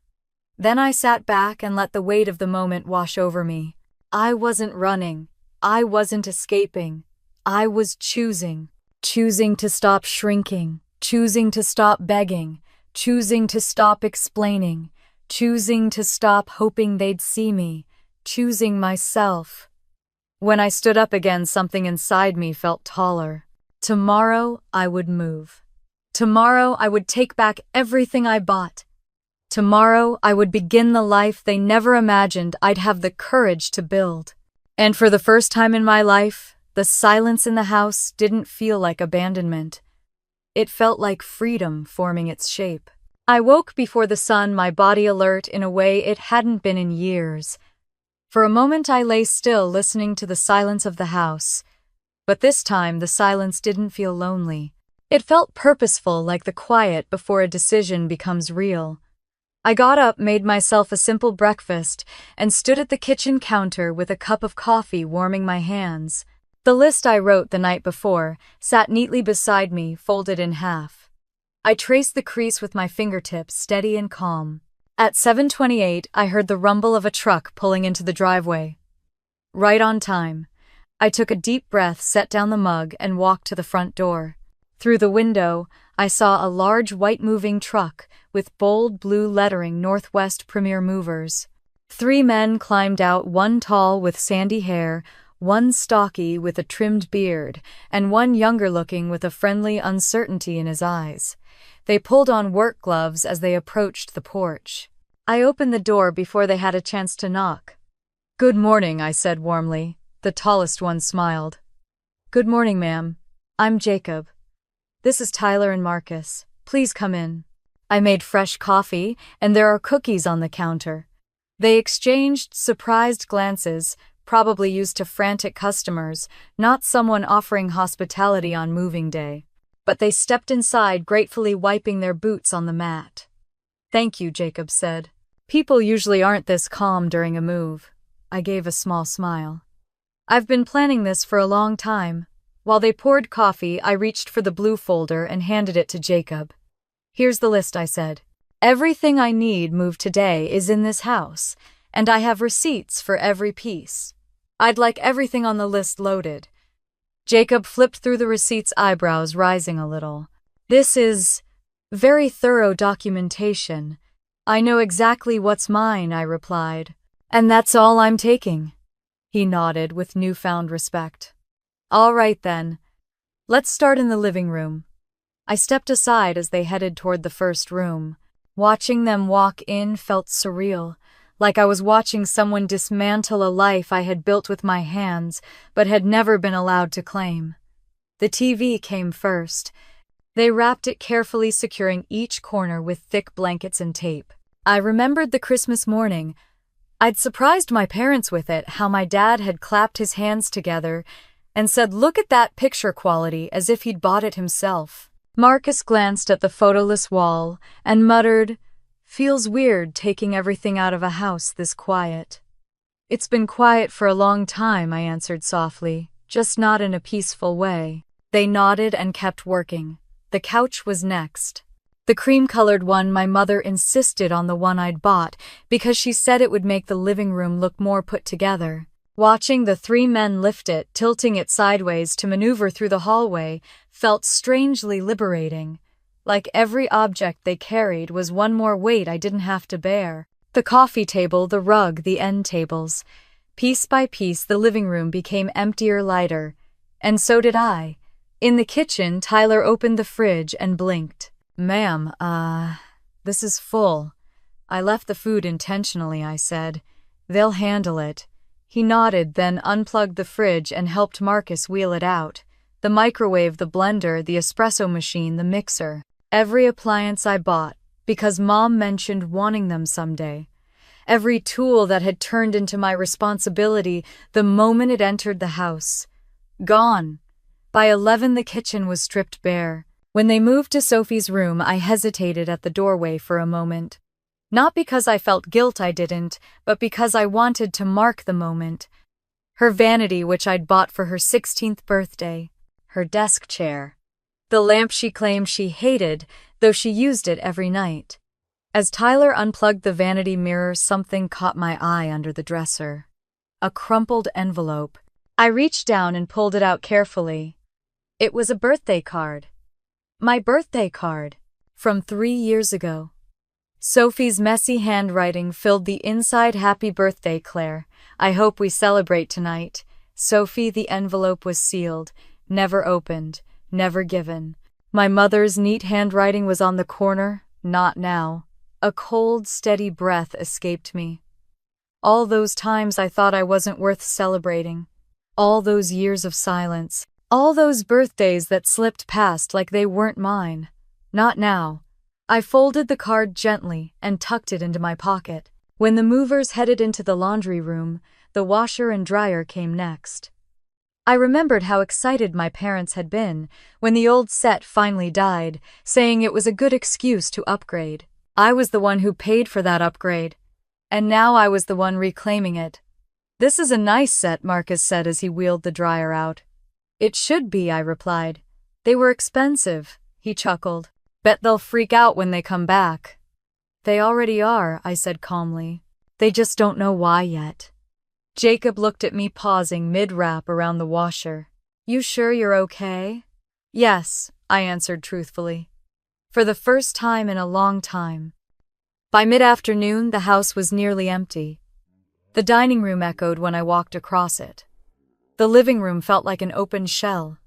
Speaker 1: Then I sat back and let the weight of the moment wash over me. I wasn't running. I wasn't escaping. I was choosing. Choosing to stop shrinking. Choosing to stop begging. Choosing to stop explaining. Choosing to stop hoping they'd see me. Choosing myself. When I stood up again, something inside me felt taller. Tomorrow I would move. Tomorrow I would take back everything I bought. Tomorrow I would begin the life they never imagined I'd have the courage to build. And for the first time in my life, the silence in the house didn't feel like abandonment. It felt like freedom forming its shape. I woke before the sun, my body alert in a way it hadn't been in years. For a moment I lay still, listening to the silence of the house. But this time the silence didn't feel lonely. It felt purposeful, like the quiet before a decision becomes real. I got up, made myself a simple breakfast, and stood at the kitchen counter with a cup of coffee warming my hands. The list I wrote the night before sat neatly beside me, folded in half. I traced the crease with my fingertips, steady and calm. At 7:28, I heard the rumble of a truck pulling into the driveway. Right on time. I took a deep breath, set down the mug, and walked to the front door. Through the window, I saw a large white moving truck with bold blue lettering, Northwest Premier Movers. 3 men climbed out, one tall with sandy hair, one stocky with a trimmed beard, and one younger-looking with a friendly uncertainty in his eyes. They pulled on work gloves as they approached the porch. I opened the door before they had a chance to knock. "Good morning," I said warmly. The tallest one smiled. "Good morning, ma'am. I'm Jacob. This is Tyler and Marcus. Please come in." I made fresh coffee, and there are cookies on the counter. They exchanged surprised glances, probably used to frantic customers, not someone offering hospitality on moving day. But they stepped inside, gratefully wiping their boots on the mat. "Thank you," Jacob said. "People usually aren't this calm during a move." I gave a small smile. "I've been planning this for a long time." While they poured coffee, I reached for the blue folder and handed it to Jacob. "Here's the list," I said. "Everything I need moved today is in this house, and I have receipts for every piece. I'd like everything on the list loaded." Jacob flipped through the receipts, eyebrows rising a little. "This is very thorough documentation. I know exactly what's mine," I replied. "And that's all I'm taking." He nodded with newfound respect. "All right then. Let's start in the living room." I stepped aside as they headed toward the first room. Watching them walk in felt surreal, like I was watching someone dismantle a life I had built with my hands but had never been allowed to claim. The TV came first. They wrapped it carefully, securing each corner with thick blankets and tape. I remembered the Christmas morning. I'd surprised my parents with it, how my dad had clapped his hands together and said, "Look at that picture quality," as if he'd bought it himself. Marcus glanced at the photoless wall and muttered, "Feels weird taking everything out of a house this quiet." It's been quiet for a long time, I answered softly, just not in a peaceful way. They nodded and kept working. The couch was next. The cream-colored one, my mother insisted on the one I'd bought because she said it would make the living room look more put together. Watching the three men lift it, tilting it sideways to maneuver through the hallway, felt strangely liberating. Like every object they carried was one more weight I didn't have to bear. The coffee table, the rug, the end tables. Piece by piece, the living room became emptier, lighter. And so did I. In the kitchen, Tyler opened the fridge and blinked. "Ma'am, this is full. I left the food intentionally," I said. "They'll handle it." He nodded, then unplugged the fridge and helped Marcus wheel it out. The microwave, the blender, the espresso machine, the mixer. Every appliance I bought, because Mom mentioned wanting them someday. Every tool that had turned into my responsibility the moment it entered the house. Gone. By 11, the kitchen was stripped bare. When they moved to Sophie's room, I hesitated at the doorway for a moment. Not because I felt guilt, I didn't, but because I wanted to mark the moment. Her vanity, which I'd bought for her 16th birthday. Her desk chair. The lamp she claimed she hated, though she used it every night. As Tyler unplugged the vanity mirror, something caught my eye under the dresser. A crumpled envelope. I reached down and pulled it out carefully. It was a birthday card. My birthday card. From 3 years ago. Sophie's messy handwriting filled the inside. "Happy birthday, Claire. I hope we celebrate tonight." Sophie, the envelope was sealed, never opened, never given. My mother's neat handwriting was on the corner, "Not now." A cold, steady breath escaped me. All those times I thought I wasn't worth celebrating. All those years of silence. All those birthdays that slipped past like they weren't mine. Not now. I folded the card gently and tucked it into my pocket. When the movers headed into the laundry room, the washer and dryer came next. I remembered how excited my parents had been when the old set finally died, saying it was a good excuse to upgrade. I was the one who paid for that upgrade, and now I was the one reclaiming it. "This is a nice set," Marcus said as he wheeled the dryer out. "It should be," I replied. "They were expensive," he chuckled. "Bet they'll freak out when they come back." "They already are," I said calmly. "They just don't know why yet." Jacob looked at me, pausing mid-wrap around the washer. "You sure you're okay?" "Yes," I answered truthfully. For the first time in a long time. By mid-afternoon, the house was nearly empty. The dining room echoed when I walked across it. The living room felt like an open shell.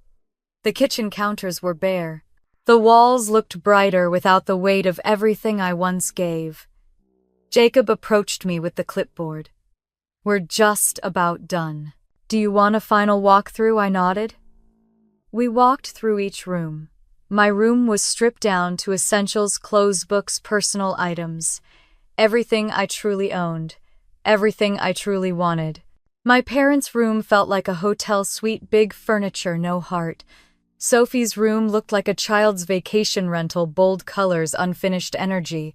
Speaker 1: The kitchen counters were bare. The walls looked brighter without the weight of everything I once gave. Jacob approached me with the clipboard. "We're just about done. Do you want a final walkthrough?" I nodded. We walked through each room. My room was stripped down to essentials, clothes, books, personal items. Everything I truly owned. Everything I truly wanted. My parents' room felt like a hotel suite, big furniture, no heart. Sophie's room looked like a child's vacation rental, bold colors, unfinished energy.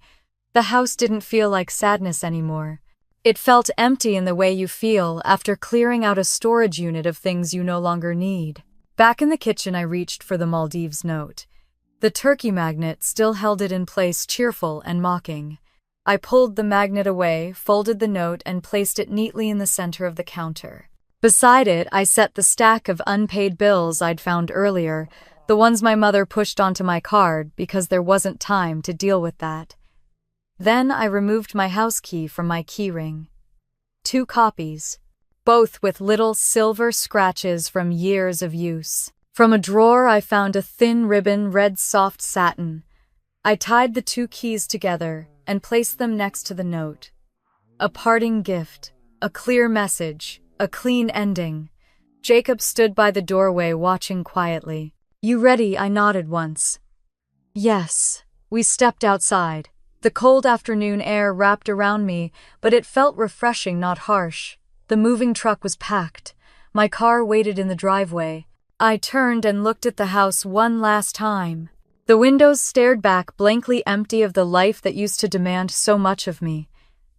Speaker 1: The house didn't feel like sadness anymore. It felt empty in the way you feel after clearing out a storage unit of things you no longer need. Back in the kitchen, I reached for the Maldives note. The turkey magnet still held it in place, cheerful and mocking. I pulled the magnet away, folded the note, and placed it neatly in the center of the counter. Beside it, I set the stack of unpaid bills I'd found earlier, the ones my mother pushed onto my card because there wasn't time to deal with that. Then I removed my house key from my keyring. 2 copies, both with little silver scratches from years of use. From a drawer, I found a thin ribbon, red soft satin. I tied the 2 keys together and placed them next to the note. A parting gift, a clear message, a clean ending. Jacob stood by the doorway watching quietly. "You ready?" I nodded once. "Yes." We stepped outside. The cold afternoon air wrapped around me, but it felt refreshing, not harsh. The moving truck was packed. My car waited in the driveway. I turned and looked at the house one last time. The windows stared back, blankly empty of the life that used to demand so much of me.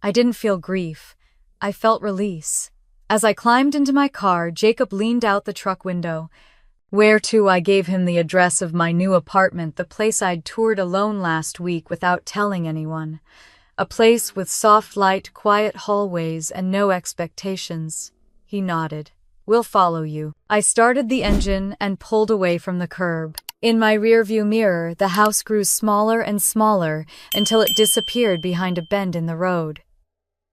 Speaker 1: I didn't feel grief. I felt release. As I climbed into my car, Jacob leaned out the truck window. Where to? I gave him the address of my new apartment, the place I'd toured alone last week without telling anyone. A place with soft light, quiet hallways, and no expectations. He nodded. We'll follow you. I started the engine and pulled away from the curb. In my rearview mirror, the house grew smaller and smaller until it disappeared behind a bend in the road.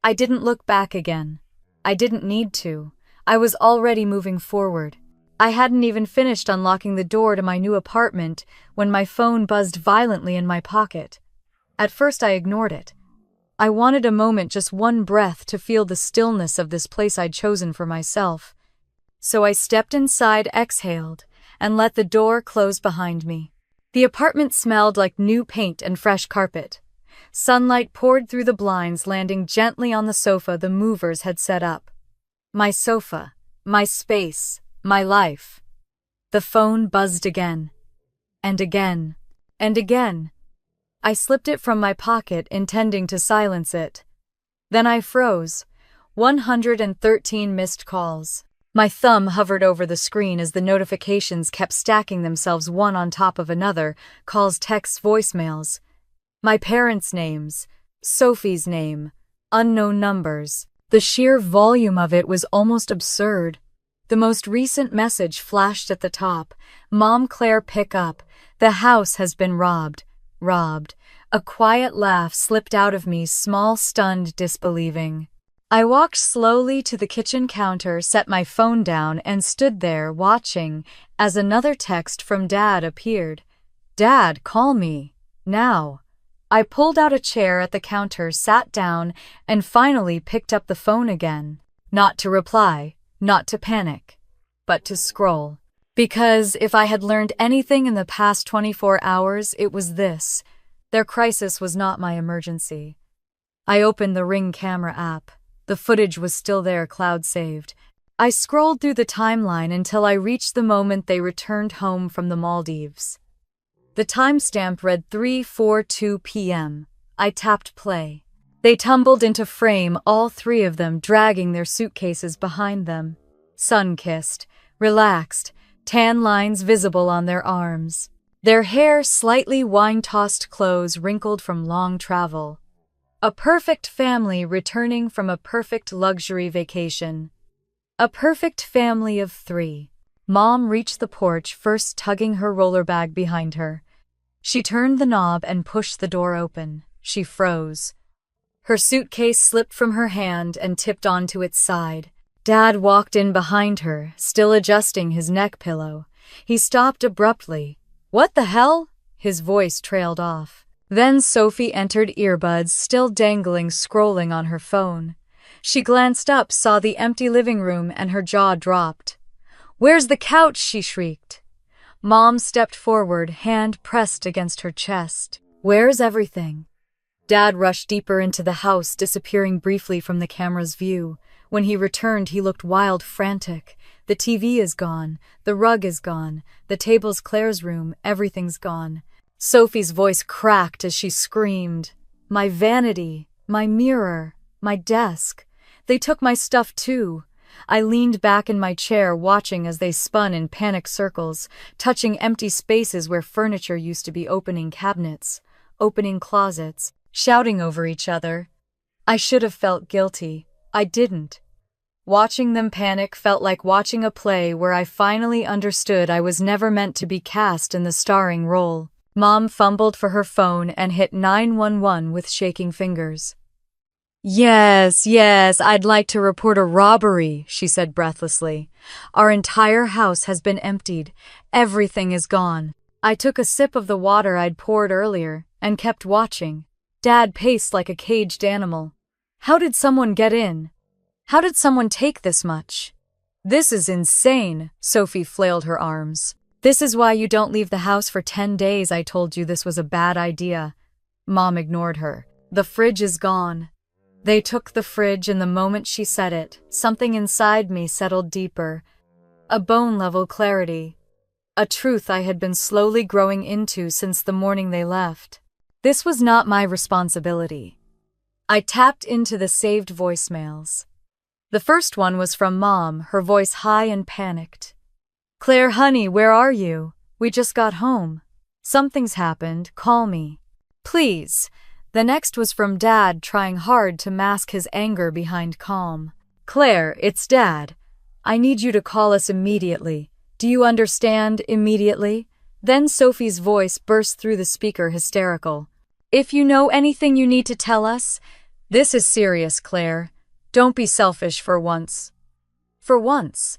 Speaker 1: I didn't look back again. I didn't need to. I was already moving forward. I hadn't even finished unlocking the door to my new apartment when my phone buzzed violently in my pocket. At first I ignored it. I wanted a moment, just one breath, to feel the stillness of this place I'd chosen for myself. So I stepped inside, exhaled, and let the door close behind me. The apartment smelled like new paint and fresh carpet. Sunlight poured through the blinds, landing gently on the sofa the movers had set up. My sofa, my space, my life. The phone buzzed again. And again. And again. I slipped it from my pocket, intending to silence it. Then I froze. 113 missed calls. My thumb hovered over the screen as the notifications kept stacking themselves one on top of another, calls, texts, voicemails. My parents' names, Sophie's name, unknown numbers. The sheer volume of it was almost absurd. The most recent message flashed at the top. Mom, Claire, pick up. The house has been robbed. Robbed. A quiet laugh slipped out of me, small, stunned, disbelieving. I walked slowly to the kitchen counter, set my phone down, and stood there watching as another text from Dad appeared. Dad, call me. Now. I pulled out a chair at the counter, sat down, and finally picked up the phone again. Not to reply, not to panic, but to scroll. Because if I had learned anything in the past 24 hours, it was this. Their crisis was not my emergency. I opened the Ring camera app. The footage was still there, cloud saved. I scrolled through the timeline until I reached the moment they returned home from the Maldives. The timestamp read 3:42 p.m. I tapped play. They tumbled into frame, all three of them, dragging their suitcases behind them. Sun-kissed, relaxed, tan lines visible on their arms. Their hair slightly wine-tossed, clothes wrinkled from long travel. A perfect family returning from a perfect luxury vacation. A perfect family of three. Mom reached the porch first, tugging her roller bag behind her. She turned the knob and pushed the door open. She froze. Her suitcase slipped from her hand and tipped onto its side. Dad walked in behind her, still adjusting his neck pillow. He stopped abruptly. What the hell? His voice trailed off. Then Sophie entered, earbuds still dangling, scrolling on her phone. She glanced up, saw the empty living room, and her jaw dropped. Where's the couch? She shrieked. Mom stepped forward, hand pressed against her chest. Where's everything? Dad rushed deeper into the house, disappearing briefly from the camera's view. When he returned, he looked wild, frantic. The TV is gone. The rug is gone. The table's Claire's room. Everything's gone. Sophie's voice cracked as she screamed. My vanity, my mirror, my desk. They took my stuff too. I leaned back in my chair, watching as they spun in panic circles, touching empty spaces where furniture used to be, opening cabinets, opening closets, shouting over each other. I should have felt guilty. I didn't. Watching them panic felt like watching a play where I finally understood I was never meant to be cast in the starring role. Mom fumbled for her phone and hit 911 with shaking fingers. Yes, I'd like to report a robbery, she said breathlessly. Our entire house has been emptied. Everything is gone. I took a sip of the water I'd poured earlier and kept watching. Dad paced like a caged animal. How did someone get in? How did someone take this much? This is insane, Sophie flailed her arms. This is why you don't leave the house for 10 days. I told you this was a bad idea. Mom ignored her. The fridge is gone. They took the fridge, and the moment she said it, something inside me settled deeper. A bone-level clarity. A truth I had been slowly growing into since the morning they left. This was not my responsibility. I tapped into the saved voicemails. The first one was from Mom, her voice high and panicked. "Claire, honey, where are you? We just got home. Something's happened, call me. Please." The next was from Dad, trying hard to mask his anger behind calm. "Claire, it's Dad. I need you to call us immediately. Do you understand, immediately?" Then Sophie's voice burst through the speaker, hysterical. "If you know anything you need to tell us, this is serious, Claire. Don't be selfish for once." For once.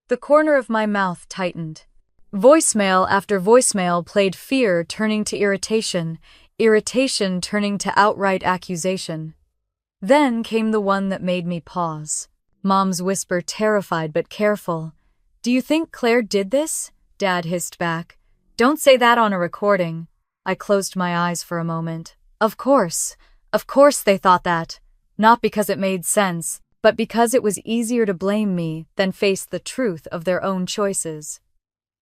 Speaker 1: The corner of my mouth tightened. Voicemail after voicemail played, fear turning to irritation, irritation turning to outright accusation. Then came the one that made me pause. Mom's whisper, terrified but careful. "Do you think Claire did this?" Dad hissed back. "Don't say that on a recording." I closed my eyes for a moment. Of course they thought that. Not because it made sense, but because it was easier to blame me than face the truth of their own choices.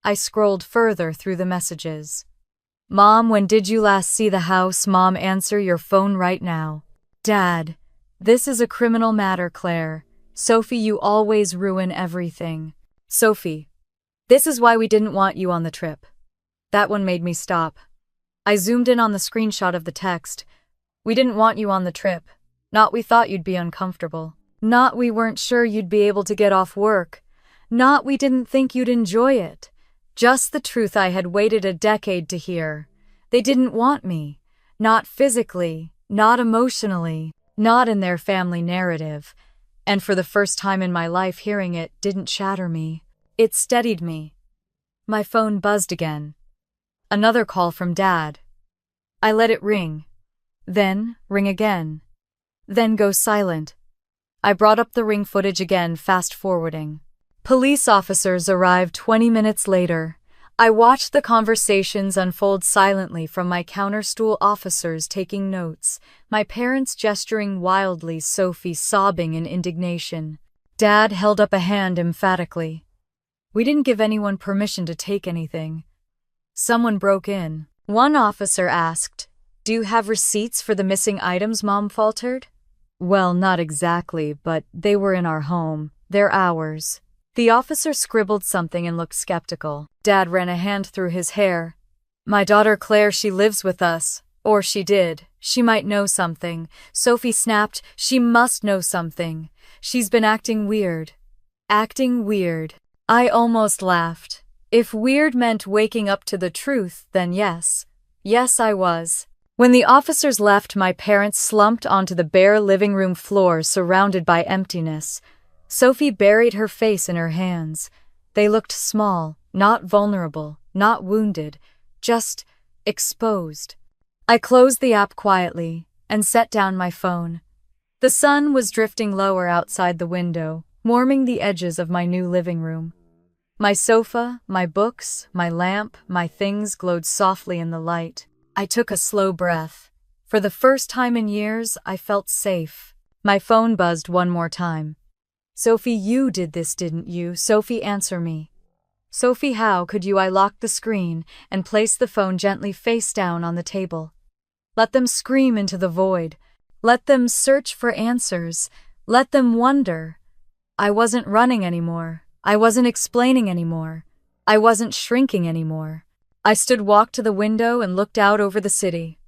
Speaker 1: I scrolled further through the messages. "Mom, when did you last see the house?" "Mom, answer your phone right now." "Dad, this is a criminal matter, Claire. Sophie, you always ruin everything." "Sophie, this is why we didn't want you on the trip." That one made me stop. I zoomed in on the screenshot of the text. "We didn't want you on the trip. Not we thought you'd be uncomfortable. Not we weren't sure you'd be able to get off work. Not we didn't think you'd enjoy it. Just the truth I had waited a decade to hear. They didn't want me. Not physically, not emotionally, not in their family narrative. And for the first time in my life, hearing it didn't shatter me. It steadied me." My phone buzzed again. Another call from Dad. I let it ring. Then ring again. Then go silent. I brought up the ring footage again, fast-forwarding. Police officers arrived 20 minutes later. I watched the conversations unfold silently from my counterstool, officers taking notes, my parents gesturing wildly, Sophie sobbing in indignation. Dad held up a hand emphatically. "We didn't give anyone permission to take anything. Someone broke in." One officer asked, "Do you have receipts for the missing items?" Mom faltered. "Well, not exactly, but they were in our home. They're ours." The officer scribbled something and looked skeptical. Dad ran a hand through his hair. "My daughter Claire, she lives with us. Or she did. She might know something." Sophie snapped, "She must know something. She's been acting weird." Acting weird. I almost laughed. If weird meant waking up to the truth, then yes. Yes, I was. When the officers left, my parents slumped onto the bare living room floor, surrounded by emptiness. Sophie buried her face in her hands. They looked small, not vulnerable, not wounded, just exposed. I closed the app quietly and set down my phone. The sun was drifting lower outside the window, warming the edges of my new living room. My sofa, my books, my lamp, my things glowed softly in the light. I took a slow breath. For the first time in years, I felt safe. My phone buzzed one more time. "Sophie, you did this, didn't you?" "Sophie, answer me." "Sophie, how could you?" I locked the screen and placed the phone gently face down on the table. Let them scream into the void. Let them search for answers. Let them wonder. I wasn't running anymore. I wasn't explaining anymore. I wasn't shrinking anymore. I walked to the window and looked out over the city.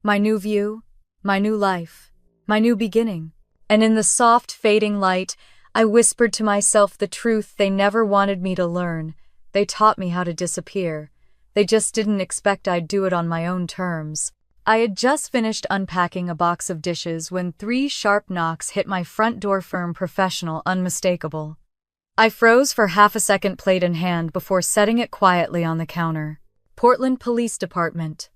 Speaker 1: My new view, my new life, my new beginning. And in the soft, fading light, I whispered to myself the truth they never wanted me to learn. They taught me how to disappear. They just didn't expect I'd do it on my own terms. I had just finished unpacking a box of dishes when 3 sharp knocks hit my front door, firm, professional, unmistakable. I froze for half a second, plate in hand, before setting it quietly on the counter. Portland Police Department.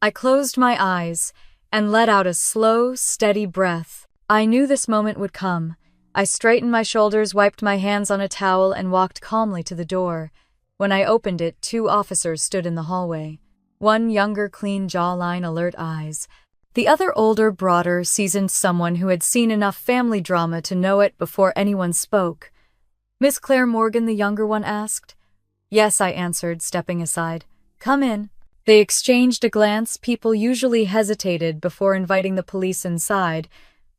Speaker 1: I closed my eyes and let out a slow, steady breath. I knew this moment would come. I straightened my shoulders, wiped my hands on a towel, and walked calmly to the door. When I opened it, 2 officers stood in the hallway. One younger, clean jawline, alert eyes. The other older, broader, seasoned, someone who had seen enough family drama to know it before anyone spoke. "Miss Claire Morgan?" the younger one asked. "Yes," I answered, stepping aside. "Come in." They exchanged a glance. People usually hesitated before inviting the police inside,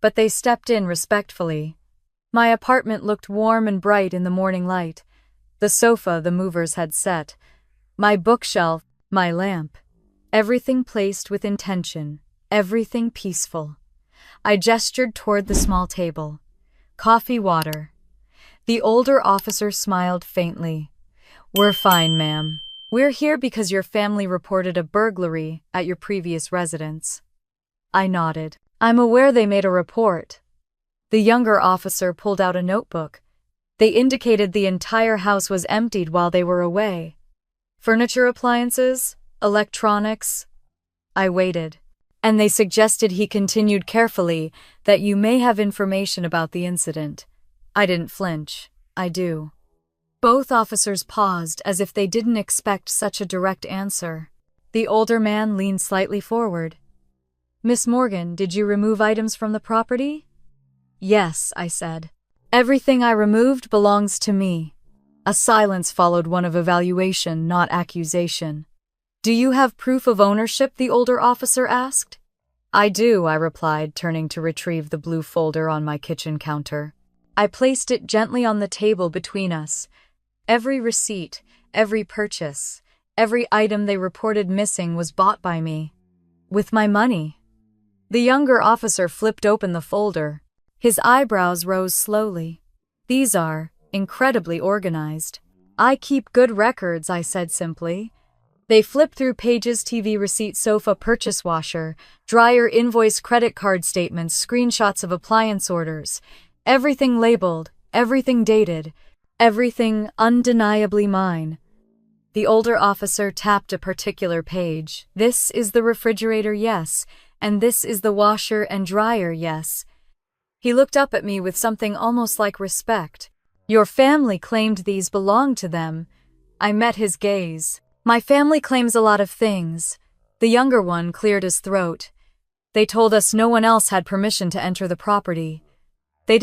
Speaker 1: but they stepped in respectfully. My apartment looked warm and bright in the morning light. The sofa the movers had set, my bookshelf, my lamp. Everything placed with intention, everything peaceful. I gestured toward the small table. Coffee, water. The older officer smiled faintly. "We're fine, ma'am. We're here because your family reported a burglary at your previous residence." I nodded. "I'm aware they made a report." The younger officer pulled out a notebook. They indicated the entire house was emptied while they were away. "Furniture, appliances, electronics." I waited. "And they suggested," he continued carefully, "that you may have information about the incident." I didn't flinch. "I do." Both officers paused as if they didn't expect such a direct answer. The older man leaned slightly forward. "Miss Morgan, did you remove items from the property?" "Yes," I said. "Everything I removed belongs to me." A silence followed, one of evaluation, not accusation. "Do you have proof of ownership?" the older officer asked. "I do," I replied, turning to retrieve the blue folder on my kitchen counter. I placed it gently on the table between us. Every receipt, every purchase, every item they reported missing was bought by me. With my money. The younger officer flipped open the folder. His eyebrows rose slowly. "These are incredibly organized." "I keep good records," I said simply. They flipped through pages: TV receipt, sofa, purchase, washer, dryer, invoice, credit card statements, screenshots of appliance orders. Everything labeled, everything dated, everything undeniably mine. The older officer tapped a particular page. "This is the refrigerator, yes, and this is the washer and dryer, yes." He looked up at me with something almost like respect. "Your family claimed these belonged to them." I met his gaze. "My family claims a lot of things." The younger one cleared his throat. "They told us no one else had permission to enter the property."